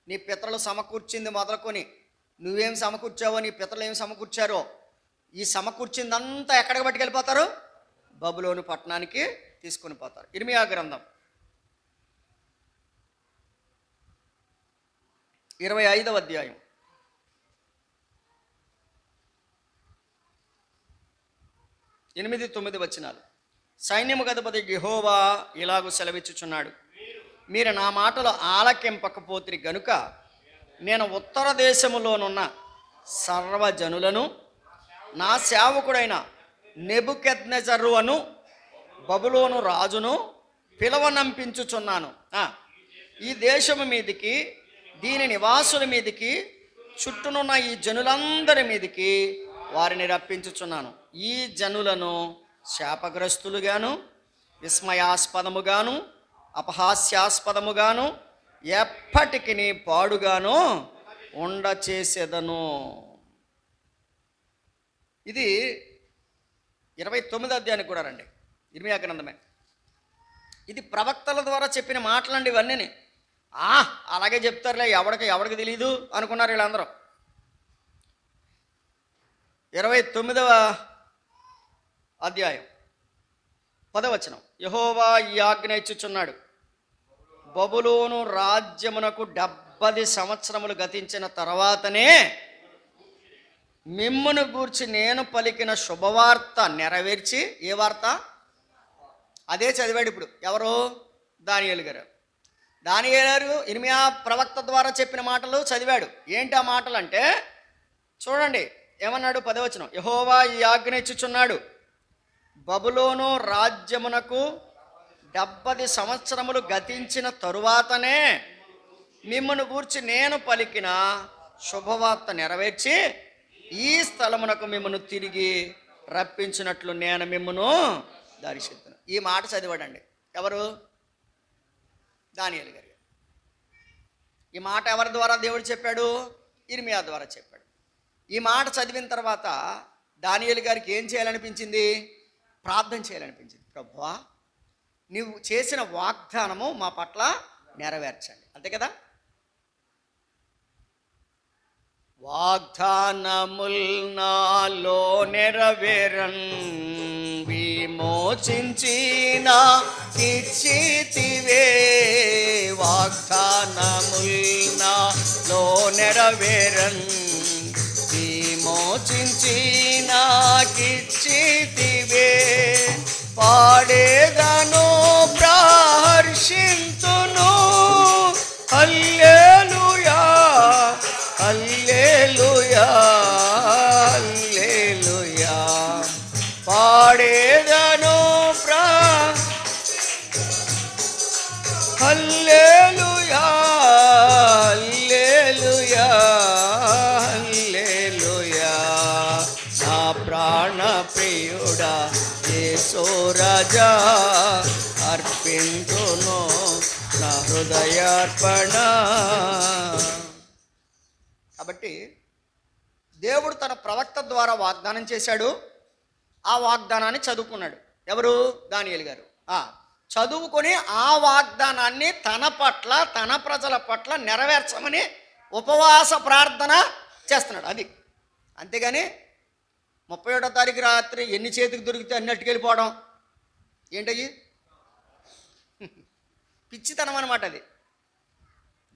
నీ పితరులు సమకూర్చింది మొదలుకొని నువ్వేం సమకూర్చావో, నీ పితరులు ఏం సమకూర్చారో, ఈ సమకూర్చిందంతా ఎక్కడికి పట్టుకెళ్ళిపోతారు? బబులోను పట్టణానికి తీసుకొని పోతారు. ఇర్మియా గ్రంథం 25వ అధ్యాయం 8-9 వచనాలు. సైన్యముకు అధిపతి యెహోవా ఇలాగూ సెలవిచ్చుచున్నాడు, మీరు నా మాటలు ఆలకింపకపోతిరి గనుక నేను ఉత్తర దేశములోనున్న సర్వజనులను నా సేవకుడైన నెబుకద్నెజరు అను బబులోను రాజును పిలవనంపించుచున్నాను. ఈ దేశము మీదికి, దీని నివాసుల మీదికి, చుట్టూనున్న ఈ జనులందరి మీదికి వారిని రప్పించుచున్నాను. ఈ జనులను శాపగ్రస్తులుగాను, విస్మయాస్పదముగాను, అపహాస్యాస్పదముగాను, ఎప్పటికీ పాడుగాను ఉండచేసేదను. ఇది 29వ అధ్యాయానికి కూడా రండి. ఇర్మియా గ్రంథమే. ఇది ప్రవక్తల ద్వారా చెప్పిన మాటలండి ఇవన్నీ. అలాగే చెప్తారులే, ఎవడికి తెలియదు అనుకున్నారు వీళ్ళందరూ. 29వ అధ్యాయం 10వ వచనం. యెహోవా ఈ ఆజ్ఞ ఇచ్చుచున్నాడు, బబులోను రాజ్యమునకు 70 సంవత్సరములు గతించిన తర్వాతనే మిమ్మును గూర్చి నేను పలికిన శుభవార్త నెరవేర్చి. ఏ వార్త? అదే చదివాడు ఇప్పుడు. ఎవరు? దానియేలు గారు. దానియేలు గారు ఇర్మియా ప్రవక్త ద్వారా చెప్పిన మాటలు చదివాడు. ఏంటి ఆ మాటలు అంటే చూడండి ఏమన్నాడు. 10వ వచనం. యెహోవా ఈ ఆజ్ఞ ఇచ్చుచున్నాడు, బబులోను రాజ్యమునకు 70 సంవత్సరములు గతించిన తరువాతనే మిమ్మును గూర్చి నేను పలికిన శుభవార్త నెరవేర్చి ఈ స్థలమునకు మిమ్మల్ని తిరిగి రప్పించినట్లు నేను మిమ్మును దర్శించును. ఈ మాట చదివాడండి ఎవరు? దానియేలు గారు. ఈ మాట ఎవరి ద్వారా దేవుడు చెప్పాడు? ఇర్మియా ద్వారా చెప్పాడు. ఈ మాట చదివిన తర్వాత దానియేలు గారికి ఏం చేయాలనిపించింది? ప్రార్థన చేయాలనిపించింది. ప్రభువా, నీవు చేసిన వాగ్దానము మా పట్ల నెరవేర్చండి. అంతే కదా? వాగ్దానముల్ నాలో నెరవేరన్ విమోచించిన ఇచ్చితివే. వాగ్దానముల్ నాలో నెరవేరన్ విమోచించిన ఇచ్చితివే. పాడేదను ప్రహర్షింతును హల్లెలూయా హల్లెలూయా హల్లెలూయా. పాడేదను హల్లెలూయా హల్లెలూయా హల్లెలూయా. నా ప్రాణ ప్రియుడా యేసు రాజా అర్పింతును నా హృదయార్పణ. కాబట్టి దేవుడు తన ప్రవక్త ద్వారా వాగ్దానం చేశాడు. ఆ వాగ్దానాన్ని చదువుకున్నాడు. ఎవరు? దానియేలు గారు. చదువుకొని ఆ వాగ్దానాన్ని తన పట్ల తన ప్రజల పట్ల నెరవేర్చమని ఉపవాస ప్రార్థన చేస్తున్నాడు. అది అంతేగాని 31వ తారీఖు రాత్రి ఎన్ని చేతికి దొరికితే అన్నట్టుకు వెళ్ళిపోవడం ఏంటయ్యి? పిచ్చితనం అనమాట అది.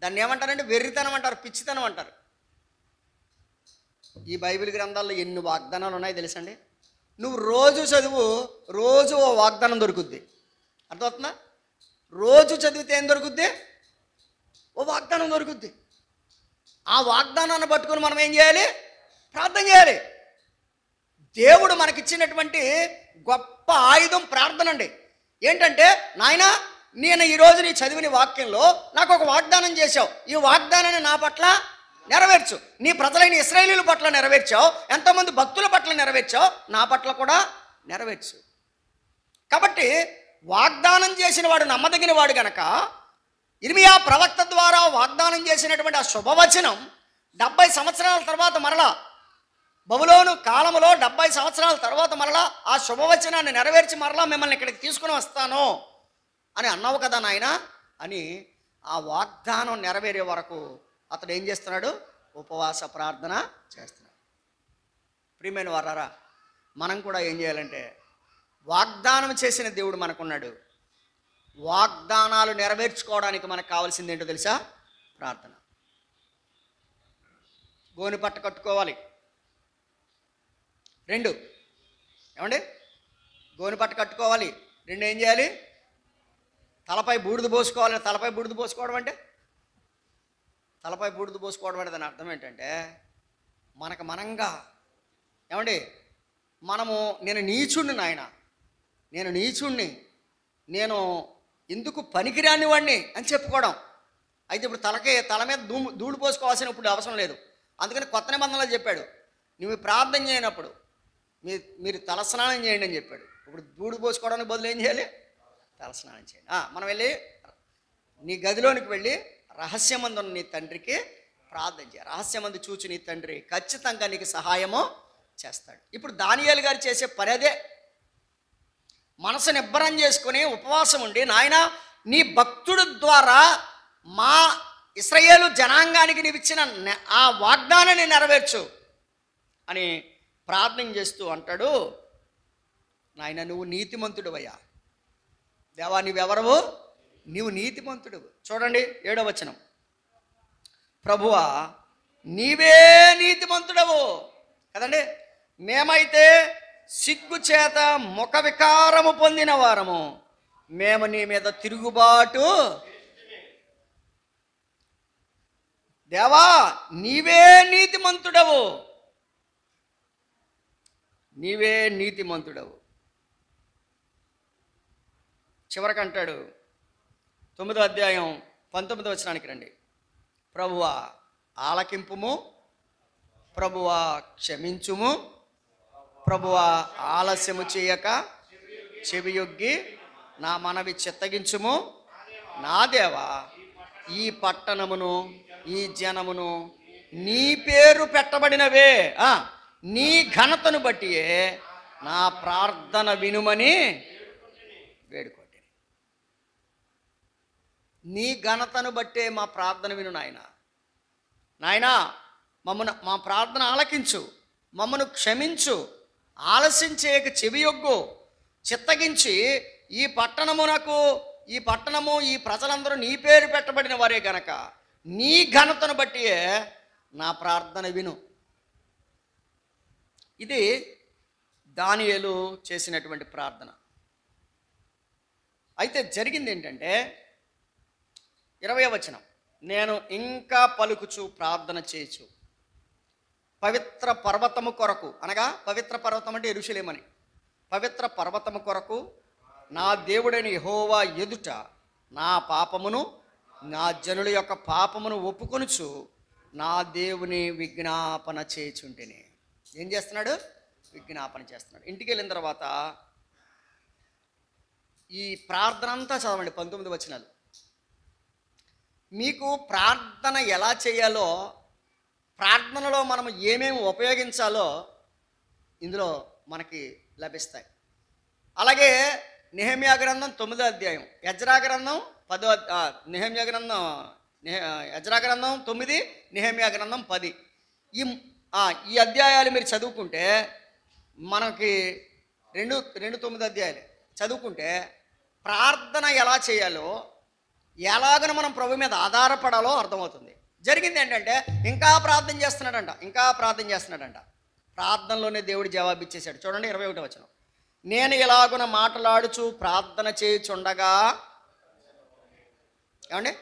దాన్ని ఏమంటారంటే వెర్రితనం అంటారు, పిచ్చితనం అంటారు. ఈ బైబిల్ గ్రంథాల్లో ఎన్ని వాగ్దానాలు ఉన్నాయో తెలుసండి. నువ్వు రోజు చదువు, రోజు ఓ వాగ్దానం దొరుకుద్ది. అర్థమవుతుందా? రోజు చదివితే ఏం దొరుకుద్ది? ఓ వాగ్దానం దొరుకుద్ది. ఆ వాగ్దానాన్ని పట్టుకొని మనం ఏం చేయాలి? ప్రార్థన చేయాలి. దేవుడు మనకిచ్చినటువంటి గొప్ప ఆయుధం ప్రార్థన అండి. ఏంటంటే, నాయనా నేను ఈరోజు నీ చదివిన వాక్యంలో నాకు ఒక వాగ్దానం చేశావు, ఈ వాగ్దానాన్ని నా పట్ల నెరవేర్చు. నీ ప్రజలైన ఇశ్రాయేలీయుల పట్ల నెరవేర్చావు, ఎంతోమంది భక్తుల పట్ల నెరవేర్చావు, నా పట్ల కూడా నెరవేర్చు. కాబట్టి వాగ్దానం చేసిన వాడు నమ్మదగిన వాడు గనక ఇర్మియా ప్రవక్త ద్వారా వాగ్దానం చేసినటువంటి ఆ శుభవచనం 70 సంవత్సరాల తర్వాత మరలా బబులోను కాలంలో 70 సంవత్సరాల తర్వాత మరలా ఆ శుభవచనాన్ని నెరవేర్చి మరలా మిమ్మల్ని ఇక్కడికి తీసుకుని వస్తాను అని అన్నావు కదా నాయన అని ఆ వాగ్దానం నెరవేరే వరకు అతడు ఏం చేస్తున్నాడు? ఉపవాస ప్రార్థన చేస్తున్నాడు. ప్రియమైన వారారా, మనం కూడా ఏం చేయాలంటే, వాగ్దానం చేసిన దేవుడు మనకున్నాడు. వాగ్దానాలు నెరవేర్చుకోవడానికి మనకు కావాల్సింది ఏంటో తెలుసా? ప్రార్థన. గోని పట్ట కట్టుకోవాలి. 2 ఏమండి? గోని పట్ట కట్టుకోవాలి. 2 ఏం చేయాలి? తలపై బూడిద పోసుకోవాలి. తలపై బూడిద పోసుకోవడం అంటే, తలపై బూడిద పోసుకోవడం అంటే దాని అర్థం ఏంటంటే, మనకు మనంగా ఏమండి, మనము నేను నీచుణ్ణి నాయన, నేను నీచుణ్ణి, నేను ఎందుకు పనికిరాని వాడిని అని చెప్పుకోవడం. అయితే ఇప్పుడు తల మీద ధూళి పోసుకోవాల్సినప్పుడు అవసరం లేదు. అందుకని కొత్త నిబంధనలో చెప్పాడు, నువ్వు ప్రార్థన చేయనప్పుడు మీరు తలస్నానం చేయండి అని చెప్పాడు. ఇప్పుడు ధూళి పోసుకోవడానికి బదులు ఏం చేయాలి? తలస్నానం చేయండి. మనం వెళ్ళి నీ గదిలోనికి వెళ్ళి రహస్యమందు ఉన్న నీ తండ్రికి ప్రార్థన చేయాలి. రహస్యమందు చూచి నీ తండ్రి ఖచ్చితంగా నీకు సహాయము చేస్తాడు. ఇప్పుడు దానియేలు గారు చేసే పని అదే. మనసు నిబ్బరం చేసుకుని ఉపవాసం ఉండి, నాయన నీ భక్తుడు ద్వారా మా ఇశ్రాయేలు జనాంగానికి నీవు ఇచ్చిన ఆ వాగ్దానాన్ని నెరవేర్చు అని ప్రార్థన చేస్తూ అంటాడు, నాయన నువ్వు నీతిమంతుడువయ్యా. దేవా నీవెవరవు? నీవు నీతిమంతుడు. చూడండి 7వ వచనం, ప్రభువా నీవే నీతిమంతుడవు కదండి. మేమైతే సిగ్గు చేత ముఖ వికారము పొందిన వారము, మేము నీ మీద తిరుగుబాటు. దేవా నీవే నీతిమంతుడవు, నీవే నీతిమంతుడవు. చివరికంటాడు 9వ అధ్యాయం 19వ వచనానికి రండి. ప్రభువా ఆలకింపుము, ప్రభువా క్షమించుము, ప్రభువా, ఆలస్యము చేయక చెవియొగ్గి నా మనవి చిత్తగించుము. నా దేవా, ఈ పట్టణమును ఈ జనమును నీ పేరు పెట్టబడినవే, నీ ఘనతను బట్టియే నా ప్రార్థన వినుమని వేడుకోండి. నీ ఘనతను బట్టే మా ప్రార్థన విను నాయనా. నాయనా, మా ప్రార్థన ఆలకించు, మమ్మను క్షమించు, ఆలస్యం చేయక చెవియొగ్గు, చిత్తగించి ఈ పట్టణము ఈ ప్రజలందరూ నీ పేరు పెట్టబడిన వారే గనక నీ ఘనతను బట్టియే నా ప్రార్థన విను. ఇది దానియేలు చేసినటువంటి ప్రార్థన. అయితే జరిగింది ఏంటంటే 20వ వచనం, నేను ఇంకా పలుకుచు ప్రార్థన చేయొచ్చు పవిత్ర పర్వతము కొరకు, అనగా పవిత్ర పర్వతం అంటే యెరూషలేమని, పవిత్ర పర్వతము కొరకు నా దేవుడైన యెహోవా ఎదుట నా పాపమును నా జనుల యొక్క పాపమును ఒప్పుకొనుచు నా దేవుని విజ్ఞాపన చేయుచుంటిని. ఏం చేస్తున్నాడు? విజ్ఞాపన చేస్తున్నాడు. ఇంటికి వెళ్ళిన తర్వాత ఈ ప్రార్థన అంతా చదవండి, 19 వచనాలు. మీకు ప్రార్థన ఎలా చేయాలో, ప్రార్థనలో మనం ఏమేమి ఉపయోగించాలో ఇందులో మనకి లభిస్తాయి. అలాగే నెహెమ్యా గ్రంథం 9వ అధ్యాయం, ఎజ్రా గ్రంథం 10వ, ఎజ్రా గ్రంథం 9, నెహెమ్యా గ్రంథం 10, ఈ అధ్యాయాలు మీరు చదువుకుంటే మనకి 9 అధ్యాయాలు చదువుకుంటే ప్రార్థన ఎలా చేయాలో, ఎలాగనో మనం ప్రభు మీద ఆధారపడాలో అర్థమవుతుంది. జరిగింది ఏంటంటే ఇంకా ప్రార్థన చేస్తున్నాడంట. ప్రార్థనలోనే దేవుడు జవాబు ఇచ్చేశాడు. చూడండి 21వ వచనం, నేను ఇలాగున మాట్లాడుచు ప్రార్థన చేయుచుండగా, ఏమండి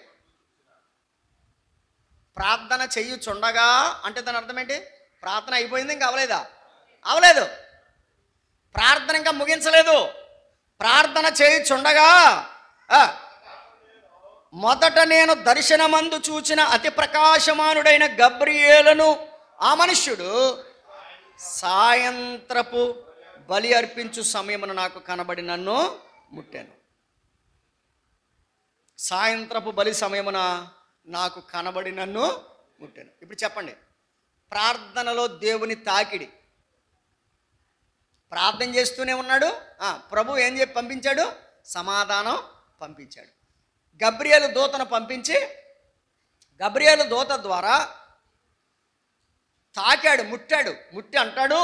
ప్రార్థన చేయుచుండగా అంటే దాని అర్థం ఏంటి? ప్రార్థన అయిపోయింది, ఇంకా అవలేదు. ప్రార్థన ఇంకా ముగించలేదు. ప్రార్థన చేయుచుండగా మొదట నేను దర్శనమందు చూచిన అతి ప్రకాశమానుడైన గబ్రియేలును ఆ మనుష్యుడు సాయంత్రపు బలి అర్పించు సమయమున నాకు కనబడి నన్ను ముట్టాను. సాయంత్రపు బలి సమయమున నాకు కనబడి నన్ను ముట్టాను. ఇప్పుడు చెప్పండి, ప్రార్థనలో దేవుని తాకిడి. ప్రార్థన చేస్తూనే ఉన్నాడు. ప్రభు ఏం చెప్పి పంపించాడు? సమాధానం పంపించాడు. గబ్రియేలు దూతను పంపించి, గబ్రియేలు దూత ద్వారా తాకాడు, ముట్టి అంటాడు,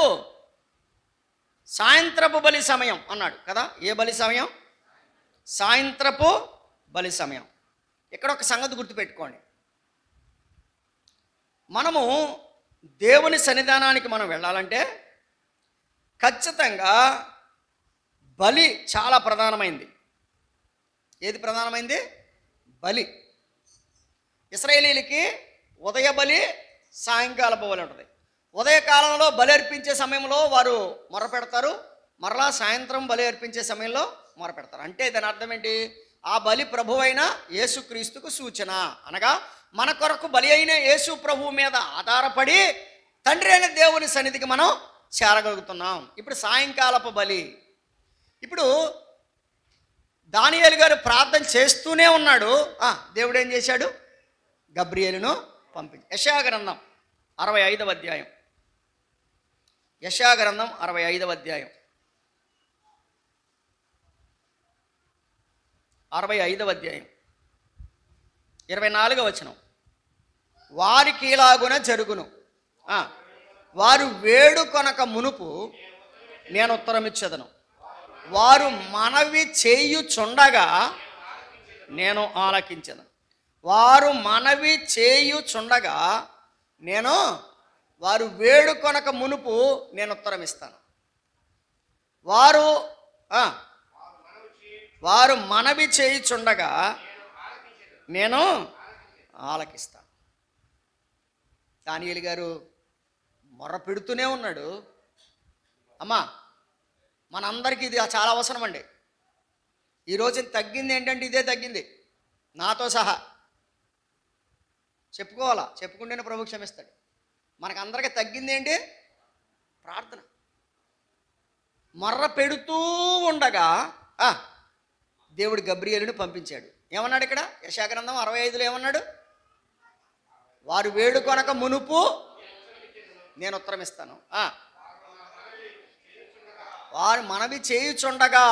సాయంత్రపు బలి సమయం అన్నాడు కదా. ఏ బలి సమయం? సాయంత్రపు బలి సమయం. ఇక్కడ ఒక సంగతి గుర్తుపెట్టుకోండి, మనము దేవుని సన్నిధానానికి మనం వెళ్ళాలంటే ఖచ్చితంగా బలి చాలా ప్రధానమైంది. ఏది ప్రధానమైంది? బలి. ఇశ్రాయేలీలకి ఉదయ బలి, సాయంకాలపు బలి ఉంటుంది. ఉదయకాలంలో బలి అర్పించే సమయంలో వారు మొరపెడతారు, మరలా సాయంత్రం బలి అర్పించే సమయంలో మొరపెడతారు. అంటే దాని అర్థం ఏంటి? ఆ బలి ప్రభువైన యేసుక్రీస్తుకు సూచన. అనగా మన కొరకు బలి అయిన యేసు ప్రభువు మీద ఆధారపడి తండ్రి అయిన దేవుని సన్నిధికి మనం చేరగలుగుతున్నాం. ఇప్పుడు సాయంకాలపు బలి. ఇప్పుడు దానియేలు గారు ప్రార్థన చేస్తూనే ఉన్నాడు. దేవుడు ఏం చేశాడు? గబ్రియేలును పంపించి. యెషయా గ్రంథం 65వ అధ్యాయం, యెషయా గ్రంథం 65వ అధ్యాయం 65వ అధ్యాయం 24వ వచనం, వారికి ఇలాగున జరుగును, వారు వేడుకొనక మునుపు నేను ఉత్తరం ఇచ్చేదను, వారు మనవి చేయుచుండగా నేను ఆలకించెదను. వారు మనవి చేయుచుండగా వారు వేడుకొనక మునుపు నేను ఉత్తరం ఇస్తాను. వారు మనవి చేయుచుండగా నేను ఆలకిస్తాను. దానియేలు గారు మొర్ర పెడుతూనే ఉన్నాడు. అమ్మా, మనందరికీ ఇది చాలా అవసరం అండి. ఈరోజు తగ్గింది ఏంటంటే ఇదే తగ్గింది, నాతో సహా చెప్పుకోవాలా. చెప్పుకుంటేనే ప్రభు క్షమిస్తాడు. మనకందరికీ తగ్గింది ఏంటి? ప్రార్థన. మొర్ర పెడుతూ ఉండగా దేవుడు గబ్రియేలుని పంపించాడు. ఏమన్నాడు ఇక్కడ యెషయా గ్రంథం 65లో ఏమన్నాడు? వారు వేడుకొనక మునుపు నేను ఉత్తరం ఇస్తాను. వారు మనవి చేయుచుండగా.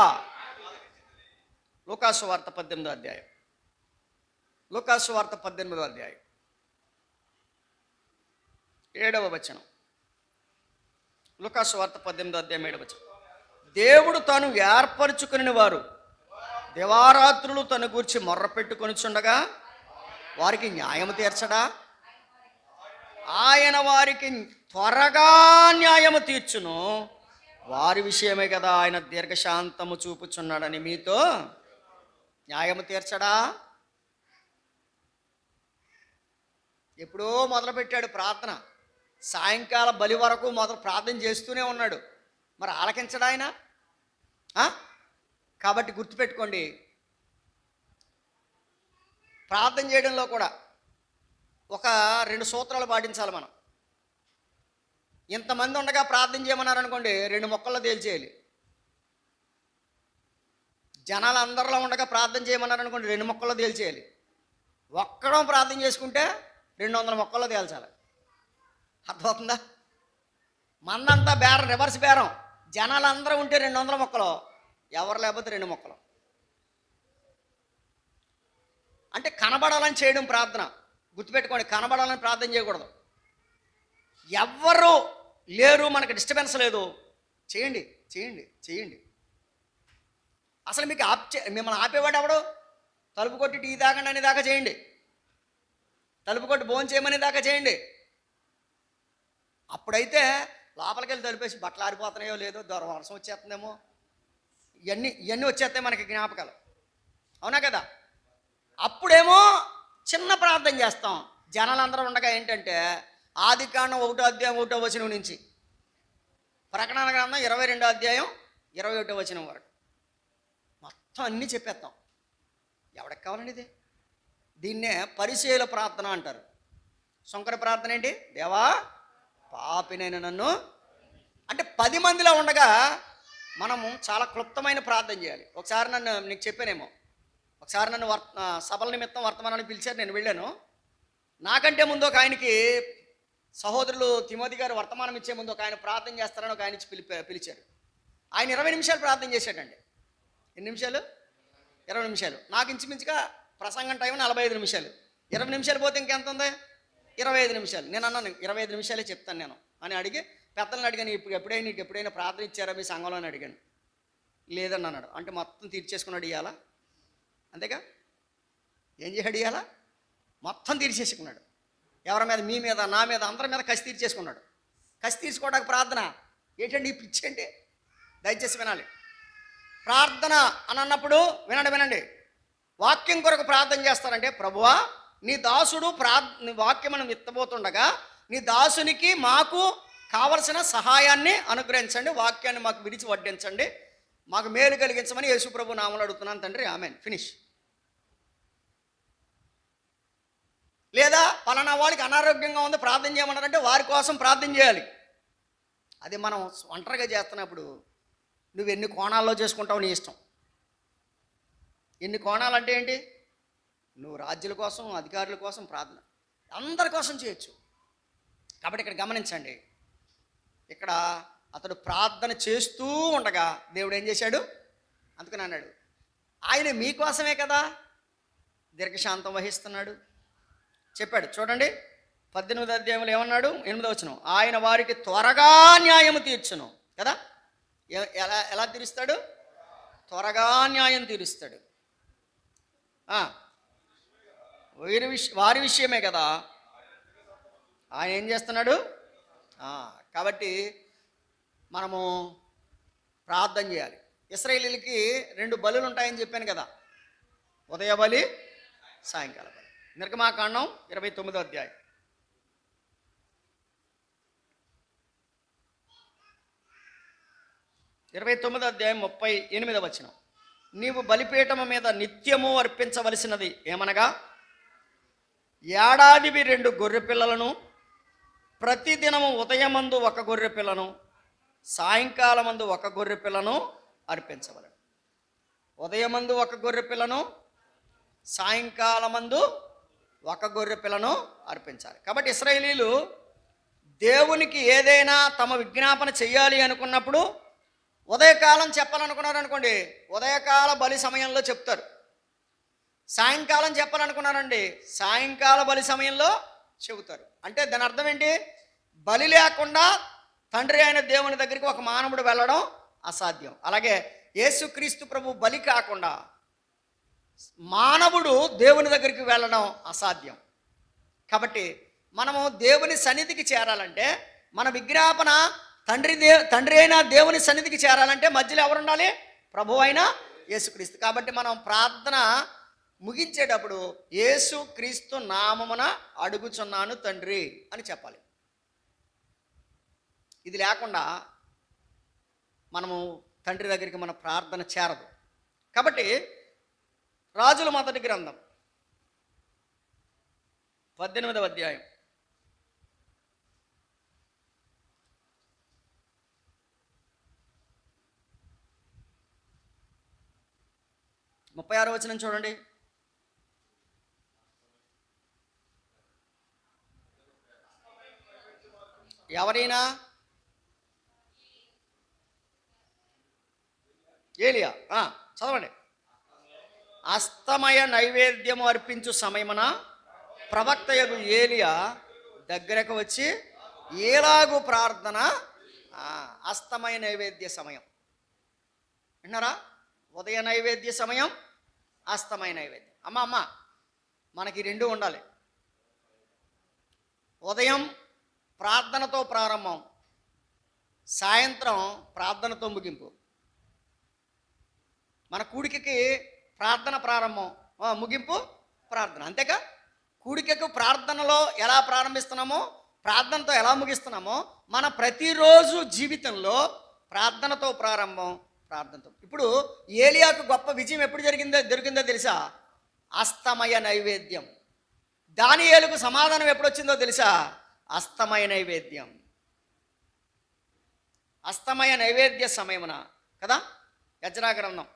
లూకాసు వార్త 18వ అధ్యాయం. లూకాసు వార్త 18వ అధ్యాయం 7వ వచనం. లూకాసు వార్త 18వ అధ్యాయం 7వ వచనం. దేవుడు తాను ఏర్పరచుకుని వారు దివారాత్రులు తన గూర్చి మొర్ర పెట్టుకొనిచుండగా వారికి న్యాయము తీర్చడా? ఆయన వారికి త్వరగా న్యాయము తీర్చును. వారి విషయమే కదా ఆయన దీర్ఘశాంతము చూపుచున్నాడని మీతో న్యాయము తీర్చడా? ఎప్పుడో మొదలుపెట్టాడు ప్రార్థన. సాయంకాల బలి వరకు ప్రార్థన చేస్తూనే ఉన్నాడు. మరి ఆలకించడా ఆయన? కాబట్టి గుర్తుపెట్టుకోండి, ప్రార్థన చేయడంలో కూడా ఒక 2 సూత్రాలు పాటించాలి మనం. ఇంతమంది ఉండగా ప్రార్థన చేయమన్నారనుకోండి, 2 మొక్కల్లో తేల్చేయాలి. జనాలు అందరిలో ఉండగా ప్రార్థన చేయమన్నారనుకోండి, 2 మొక్కల్లో తేల్చేయాలి. ఒక్కడం ప్రార్థన చేసుకుంటే 200 మొక్కల్లో తేల్చాలి. అర్థమవుతుందా? మందంతా బేరం, రివర్స్ బేరం. జనాలు అందరూ ఉంటే 200 మొక్కలు, ఎవరు లేకపోతే 2 మొక్కలు. అంటే కనబడాలని చేయడం ప్రార్థన. గుర్తుపెట్టుకోండి, కనబడాలని ప్రార్థన చేయకూడదు. ఎవ్వరు లేరు, మనకు డిస్టర్బెన్స్ లేదు, చేయండి చేయండి చేయండి. అసలు మీకు మిమ్మల్ని ఆపేవాడు ఎవడు? తలుపు కొట్టి టీ తాగండి అని దాకా చేయండి, తలుపు కొట్టి భోజనం చేయమని దాకా చేయండి. అప్పుడైతే లోపలికి వెళ్ళి తలుపేసి బట్టలు ఆరిపోతున్నాయో లేదో, వర్షం వచ్చేస్తుందేమో, ఇవన్నీ వచ్చేస్తాయి మనకి జ్ఞాపకాలు. అవునా కదా? అప్పుడేమో చిన్న ప్రార్థన చేస్తాం. జనాలందరూ ఉండగా ఏంటంటే ఆదికాండం 1వ అధ్యాయం 1వ వచనం నుంచి ప్రకటన గ్రంథం 22వ అధ్యాయం 21వ వచనం వరకు మొత్తం అన్నీ చెప్పేస్తాం. ఎవరికి కావాలండి ఇది? దీన్నే పరిచయల ప్రార్థన అంటారు. శంకర ప్రార్థన ఏంటి? దేవా పాపినైన నన్ను. అంటే 10 మందిలో ఉండగా మనము చాలా క్లుప్తమైన ప్రార్థన చేయాలి. ఒకసారి నీకు చెప్పానేమో, ఒకసారి నన్ను సభల నిమిత్తం వర్తమానాన్ని పిలిచారు, నేను వెళ్ళాను. నాకంటే ముందు ఒక ఆయనకి సహోదరులు తిమోతి గారు వర్తమానం ఇచ్చే ముందు ఒక ఆయన ప్రార్థన చేస్తారని ఒక ఆయన పిలిచారు. ఆయన 20 నిమిషాలు ప్రార్థన చేశాడండి. ఎన్ని నిమిషాలు? 20 నిమిషాలు. నాకు ఇంచుమించుగా ప్రసంగం టైం 45 నిమిషాలు. 20 నిమిషాలు పోతే ఇంకెంత ఉంది? 25 నిమిషాలు. నేను అన్నాను 25 నిమిషాలే చెప్తాను నేను అని అడిగి పెద్దలను అడిగాను, నీకు ఎప్పుడైనా ప్రార్థన ఇచ్చారా మీ సంఘంలో అని అడిగాను. లేదని అన్నాడు. అంటే మొత్తం తీర్చేసుకున్నాడు ఇవాళ, అంతేగా? ఏం చేశాడు ఇవాళ? మొత్తం తీర్చేసుకున్నాడు. ఎవరి మీద? మీ మీద, నా మీద, అందరి మీద కసి తీర్చేసుకున్నాడు. కసి తీర్చుకోవడానికి ప్రార్థన ఏంటండి? ఈ పిచ్చి అంటే దయచేసి వినాలి. ప్రార్థన అని అన్నప్పుడు వినండి, వాక్యం కొరకు ప్రార్థన చేస్తారంటే, ప్రభువా నీ దాసుడు నీ వాక్యమును ఎత్తబోతుండగా నీ దాసునికి మాకు కావలసిన సహాయాన్ని అనుగ్రహించండి, వాక్యాన్ని మాకు విడిచి వడ్డించండి, మాకు మేలు కలిగించమని యేసు ప్రభు నామములో అడుగుతున్నాను తండ్రి, ఆమెన్. ఫినిష్. లేదా పలానా వాళ్ళకి అనారోగ్యంగా ఉంది ప్రార్థన చేయమన్నారంటే వారి కోసం ప్రార్థన చేయాలి. అది మనం ఒంటరిగా చేస్తున్నప్పుడు నువ్వు ఎన్ని కోణాల్లో చేసుకుంటావు నీ ఇష్టం. ఎన్ని కోణాలు అంటే ఏంటి? నువ్వు రాజ్యుల కోసం, అధికారుల కోసం ప్రార్థన అందరి కోసం చేయొచ్చు. కాబట్టి ఇక్కడ గమనించండి, ఇక్కడ అతడు ప్రార్థన చేస్తూ ఉండగా దేవుడు ఏం చేశాడు? అందుకని అన్నాడు, ఆయన మీకోసమే కదా దీర్ఘశాంతం వహిస్తున్నాడు చెప్పాడు. చూడండి 18వ అధ్యాయంలో ఏమన్నాడు? 8వ వచనం, ఆయన వారికి త్వరగా న్యాయము తీర్చును కదా. ఎలా తీరుస్తాడు? త్వరగా న్యాయం తీరుస్తాడు. వారి విషయమే కదా ఆయన ఏం చేస్తున్నాడు. కాబట్టి మనము ప్రార్థన చేయాలి. ఇశ్రాయేలీయులకి 2 బలులు ఉంటాయని చెప్పాను కదా, ఉదయ బలి, సాయంకాల బలి. నిర్గమాకాండం 29వ అధ్యాయం 29వ అధ్యాయం 38వ వచనం, నీవు బలిపీఠము మీద నిత్యము అర్పించవలసినది ఏమనగా ఏడాదివి 2 గొర్రె పిల్లలను, ప్రతిదినము ఉదయమందు 1 గొర్రె పిల్లను, సాయంకాలమందు ఒక గొర్రె పిల్లను అర్పించవలెను. ఉదయమందు ఒక గొర్రె పిల్లను, సాయంకాలమందు ఒక గొర్రె పిల్లను అర్పించాలి. కాబట్టి ఇశ్రాయేలీలు దేవునికి ఏదైనా తమ విజ్ఞాపన చెయ్యాలి అనుకున్నప్పుడు ఉదయకాలం చెప్పాలనుకున్నారు అనుకోండి, ఉదయకాల బలి సమయంలో చెప్తారు. సాయంకాలం చెప్పాలనుకున్నారండి, సాయంకాల బలి సమయంలో చెబుతారు. అంటే దాని అర్థం ఏంటి? బలి లేకుండా తండ్రి అయిన దేవుని దగ్గరికి ఒక మానవుడు వెళ్ళడం అసాధ్యం. అలాగే యేసుక్రీస్తు ప్రభు బలి కాకుండా మానవుడు దేవుని దగ్గరికి వెళ్ళడం అసాధ్యం. కాబట్టి మనము దేవుని సన్నిధికి చేరాలంటే, మన విజ్ఞాపన తండ్రి అయిన దేవుని సన్నిధికి చేరాలంటే మధ్యలో ఎవరు ఉండాలి? ప్రభు అయిన యేసుక్రీస్తు. కాబట్టి మనం ప్రార్థన ముగించేటప్పుడు యేసుక్రీస్తు నామమున అడుగుచున్నాను తండ్రి అని చెప్పాలి. ఇది లేకుండా మనము తండ్రి దగ్గరికి మన ప్రార్థన చేరదు. కాబట్టి రాజుల మొదటి గ్రంథం 18వ అధ్యాయం 36వ వచనం చూడండి. ఎవరైనా ఏలియా చదవండి. అస్తమయ నైవేద్యము అర్పించు సమయమున ప్రవక్తయగు ఏలియా దగ్గరకు వచ్చి ఏలాగు ప్రార్థన. అస్తమయ నైవేద్య సమయం విన్నారా? ఉదయ నైవేద్య సమయం, అస్తమయ నైవేద్యం. అమ్మ మనకి రెండు ఉండాలి. ఉదయం ప్రార్థనతో ప్రారంభం, సాయంత్రం ప్రార్థనతో ముగింపు. మన కూడికకి ప్రార్థన ప్రారంభం, ముగింపు ప్రార్థన. అంతేగా? కూడికకు ప్రార్థనలో ఎలా ప్రారంభిస్తున్నామో, ప్రార్థనతో ఎలా ముగిస్తున్నామో, మన ప్రతిరోజు జీవితంలో ప్రార్థనతో ప్రారంభం, ప్రార్థనతో. ఇప్పుడు ఏలియాకు గొప్ప విజయం ఎప్పుడు దొరికిందో తెలుసా? అస్తమయ నైవేద్యం. దానియేలుకు సమాధానం ఎప్పుడు వచ్చిందో తెలుసా? అస్తమయ నైవేద్యం. అస్తమయ నైవేద్య సమయమున కదా. యజ్రా గ్రంథం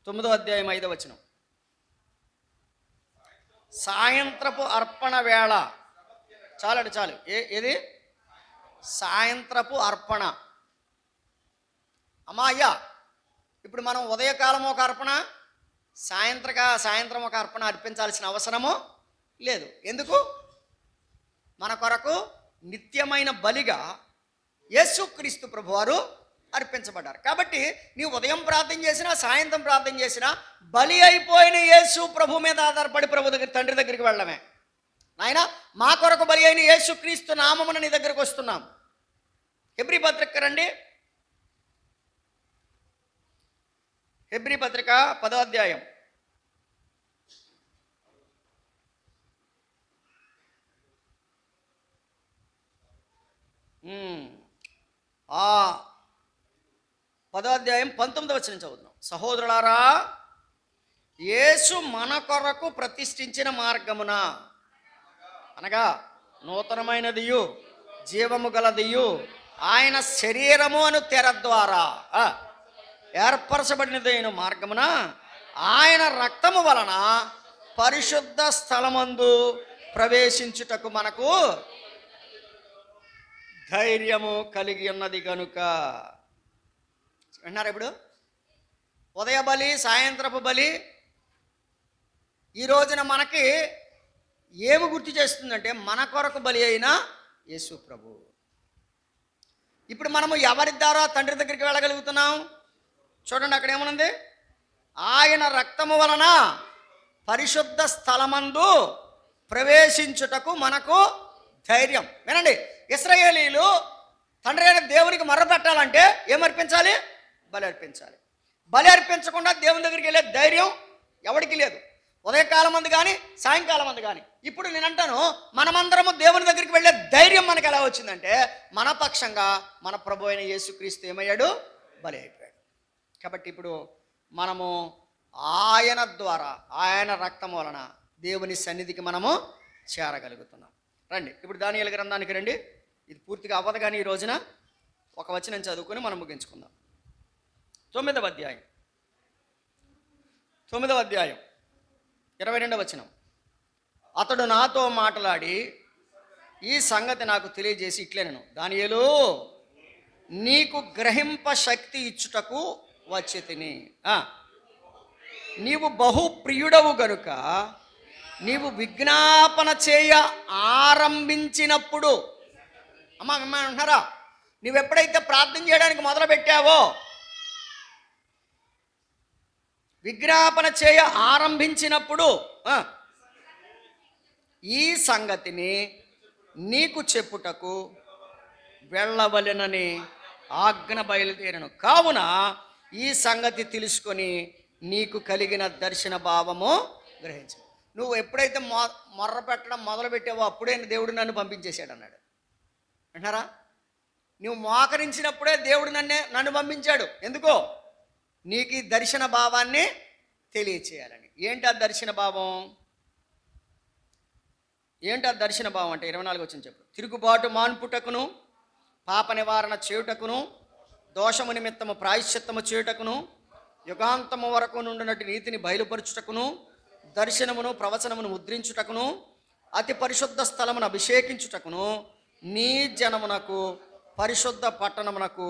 9వ అధ్యాయం 5వ వచనం. సాయంత్రపు అర్పణ వేళ. చాలు. ఏది? సాయంత్రపు అర్పణ. అయ్యా, ఇప్పుడు మనం ఉదయకాలం ఒక అర్పణ, సాయంత్రం ఒక అర్పణ అర్పించాల్సిన అవసరము లేదు. ఎందుకు? మన కొరకు నిత్యమైన బలిగా యేసుక్రీస్తు ప్రభువారు అర్పించబడ్డారు. కాబట్టి నీ ఉదయం ప్రార్థన చేసినా, సాయంత్రం ప్రార్థన చేసినా బలి అయిపోయిన యేసు ప్రభు మీద ఆధారపడి తండ్రి దగ్గరికి వెళ్ళడమే. నాయన, మా కొరకు బలి అయిన యేసుక్రీస్తు నామమున నీ దగ్గరకు వస్తున్నాం. హెబ్రీ పత్రిక రండి. హెబ్రీ పత్రిక 10వ అధ్యాయం 10వ అధ్యాయం 19వ వచనం చదువుతున్నాం. సహోదరులారా, యేసు మన కొరకు ప్రతిష్ఠించిన మార్గమున, అనగా నూతనమైనదియు జీవము గలదియు ఆయన శరీరము అను తెర ద్వారా ఏర్పరచబడినదైన మార్గమున ఆయన రక్తము వలన పరిశుద్ధ స్థలమందు ప్రవేశించుటకు మనకు ధైర్యము కలిగి ఉన్నది గనుక. విన్నారా? ఇప్పుడు ఉదయ బలి, సాయంత్రపు బలి ఈ రోజున మనకి ఏమి గుర్తు చేస్తుందంటే, మన కొరకు బలి అయిన యేసు ప్రభు. ఇప్పుడు మనము ఎవరి ద్వారా తండ్రి దగ్గరికి వెళ్ళగలుగుతున్నాం? చూడండి, అక్కడ ఏమనుంది? ఆయన రక్తము వలన పరిశుద్ధ స్థలమందు ప్రవేశించుటకు మనకు ధైర్యం. వినండి, ఇశ్రాయేలీలు తండ్రి అయిన దేవునికి మొర్రపెట్టాలంటే ఏమర్పించాలి? బలి అర్పించాలి. బలి అర్పించకుండా దేవుని దగ్గరికి వెళ్ళే ధైర్యం ఎవరికి లేదు. ఉదయకాలం మంది కానీ, సాయంకాలం మంది కానీ. ఇప్పుడు నేను అంటాను, మనమందరము దేవుని దగ్గరికి వెళ్ళే ధైర్యం మనకు ఎలా వచ్చిందంటే, మన పక్షంగా మన ప్రభు అయిన యేసుక్రీస్తు ఏమయ్యాడు? బలి అయిపోయాడు. కాబట్టి ఇప్పుడు మనము ఆయన ద్వారా, ఆయన రక్తం వలన దేవుని సన్నిధికి మనము చేరగలుగుతున్నాం. రండి ఇప్పుడు దానియేలు గ్రంథానికి రండి. ఇది పూర్తిగా అవ్వదు కానీ ఈ రోజున ఒక వచనం చదువుకొని మనం ముగించుకుందాం. 9వ అధ్యాయం 22వ వచనం. అతడు నాతో మాట్లాడి ఈ సంగతి నాకు తెలియజేసి ఇట్లనెను, దానియేలు, నీకు గ్రహింప శక్తి ఇచ్చుటకు వచ్చి తిని, నీవు బహుప్రియుడవు గనుక నీవు విజ్ఞాపన చేయ ఆరంభించినప్పుడు, అమ్మా మిమ్మల్ని అంటున్నారా, నువ్వెప్పుడైతే ప్రార్థన చేయడానికి మొదలు పెట్టావో, విజ్ఞాపన చేయ ఆరంభించినప్పుడు ఈ సంగతిని నీకు చెప్పుటకు వెళ్ళవలెనని ఆజ్ఞ బయలుదేరను. కావున ఈ సంగతి తెలుసుకొని నీకు కలిగిన దర్శన భావము గ్రహించు. నువ్వు ఎప్పుడైతే మొర్ర పెట్టడం మొదలు పెట్టావో అప్పుడే దేవుడు నన్ను పంపించేశాడు అన్నాడు. అంటారా? నువ్వు మోకరించినప్పుడే దేవుడు నన్ను పంపించాడు. ఎందుకో? నీకు ఈ దర్శన భావాన్ని తెలియచేయాలని. ఏంటి ఆ దర్శన భావం? ఏంటి ఆ దర్శన భావం అంటే 24 వచనం చెప్పు. తిరుగుబాటు మాన్పుటకును, పాప నివారణ చేయుటకును, దోషము నిమిత్తము ప్రాయశ్చిత్తము చేయుటకును, యుగాంతము వరకు నుండినట్టు నీతిని బయలుపరుచుటకును, దర్శనమును ప్రవచనమును ముద్రించుటకును, అతి పరిశుద్ధ స్థలమును అభిషేకించుటకును, నీ జనమునకు పరిశుద్ధ పట్టణమునకు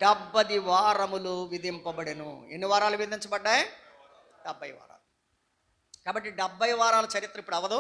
70 వారములు విధింపబడెను. ఎన్ని వారాలు విధించబడ్డాయి? 70 వారాలు. కాబట్టి 70 వారాల చరిత్ర ఇప్పుడు అవదు.